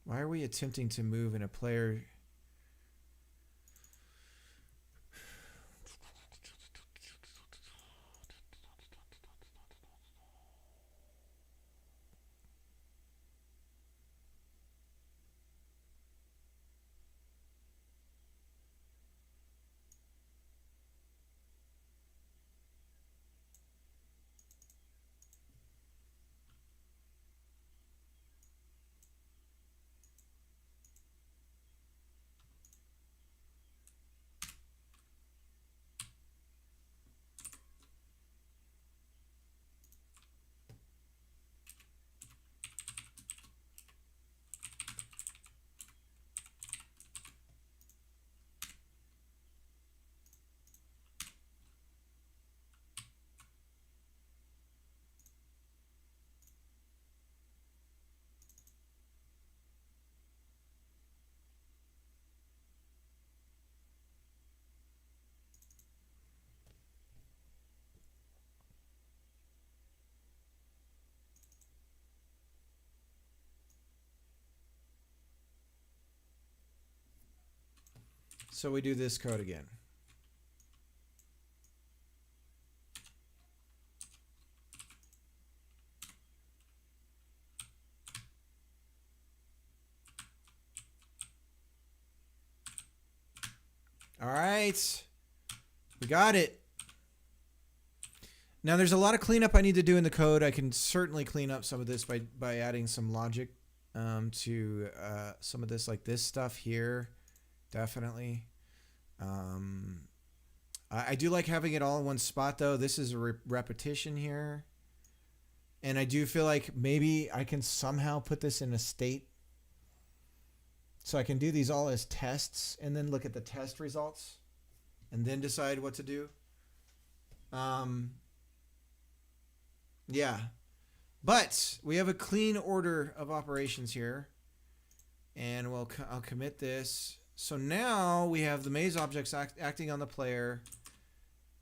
Why are we attempting to move in a player... So we do this code again. All right. We got it. Now, there's a lot of cleanup I need to do in the code. I can certainly clean up some of this by adding some logic to some of this, like this stuff here. Definitely. I do like having it all in one spot, though. This is a repetition here. And I do feel like maybe I can somehow put this in a state. So I can do these all as tests and then look at the test results and then decide what to do. Yeah. But we have a clean order of operations here. And I'll commit this. So now we have the maze objects acting on the player.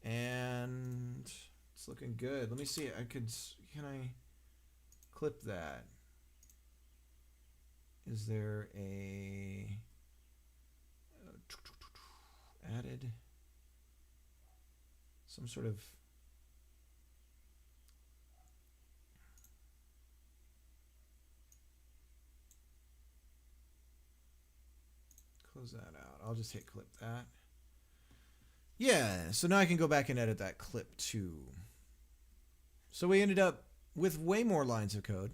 And it's looking good. Let me see. Can I clip that? Is there a added some sort of close that out? I'll just hit clip that. Yeah, so now I can go back and edit that clip too. So we ended up with way more lines of code.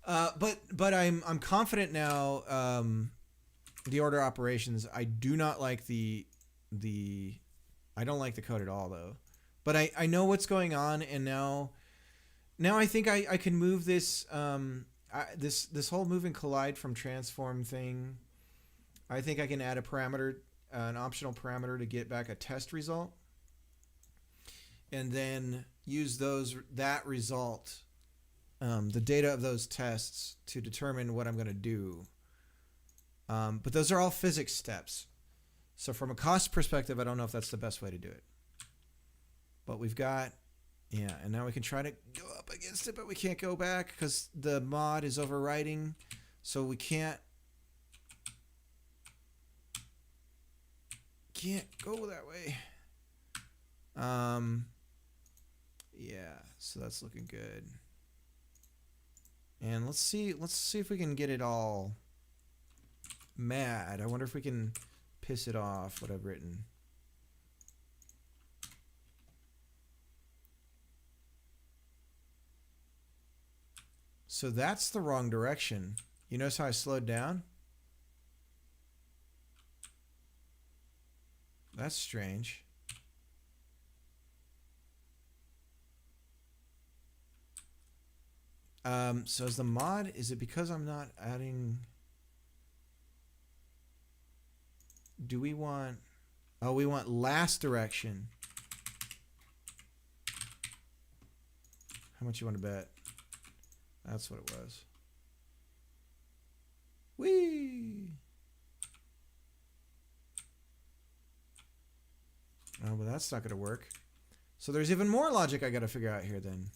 But I'm confident now. The order operations. I do not like the I don't like the code at all though. But I know what's going on, and now I think I can move this this whole move and collide from transform thing. I think I can add a parameter, an optional parameter to get back a test result, and then use that result, the data of those tests to determine what I'm going to do. But those are all physics steps. So from a cost perspective, I don't know if that's the best way to do it. But we've got, yeah, and now we can try to go up against it, but we can't go back because the mod is overwriting. So we can't go that way. Yeah, so that's looking good. And let's see if we can get it all mad. I wonder if we can piss it off what I've written. So that's the wrong direction. You notice how I slowed down? That's strange. So is the mod, is it because I'm not adding, do we want, oh, we want last direction. How much you want to bet? That's what it was. Whee! Oh, but that's not going to work. So there's even more logic I got to figure out here then.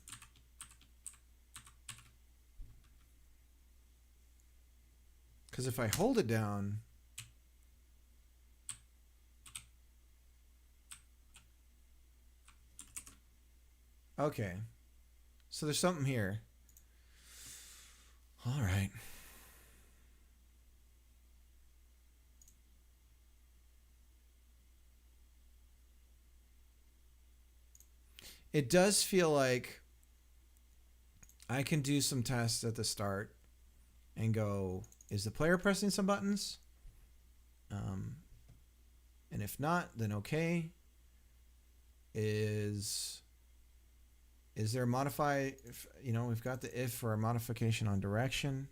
Because if I hold it down, okay. So there's something here. All right. It does feel like I can do some tests at the start and go, is the player pressing some buttons? And if not, then okay. Is there a modify? You know, we've got the if for a modification on direction.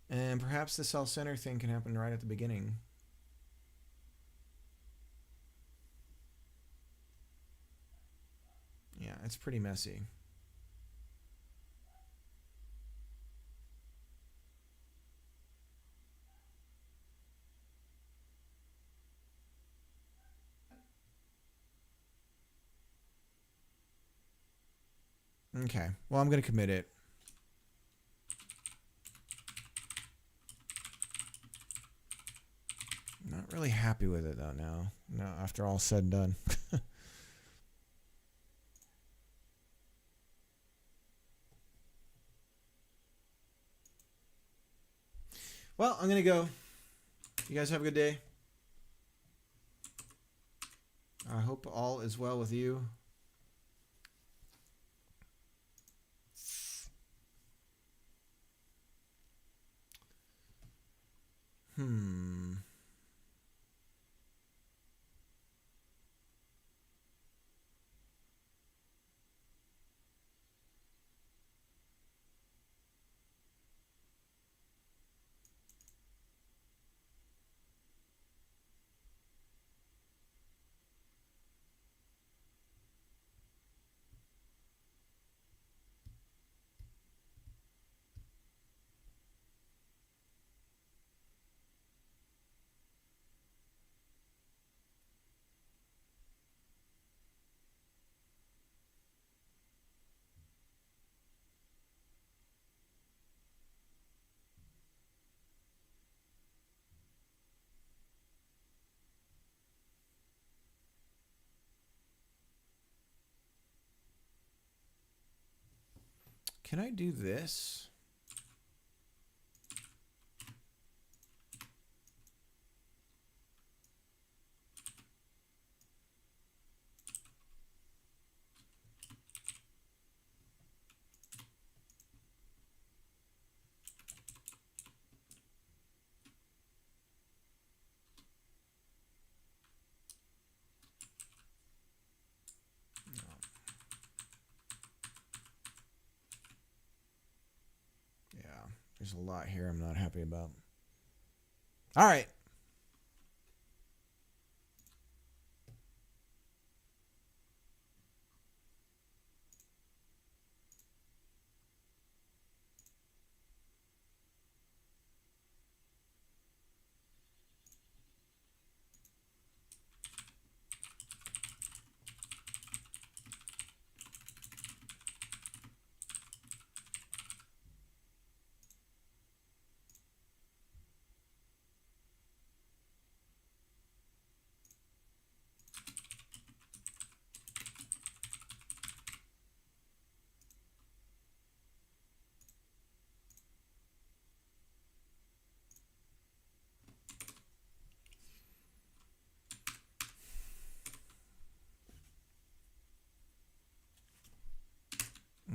And perhaps the cell center thing can happen right at the beginning. Yeah, it's pretty messy. Okay, well, I'm going to commit it. Not really happy with it, though, now. No, after all said and done. Well, I'm going to go You guys have a good day. I hope all is well with you. Can I do this? Yeah, there's a lot here I'm not happy about. All right.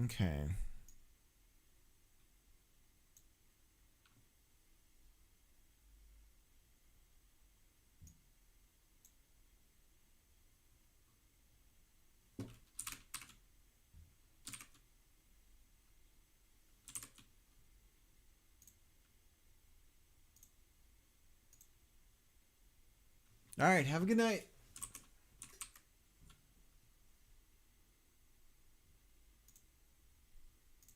Okay. All right. Have a good night.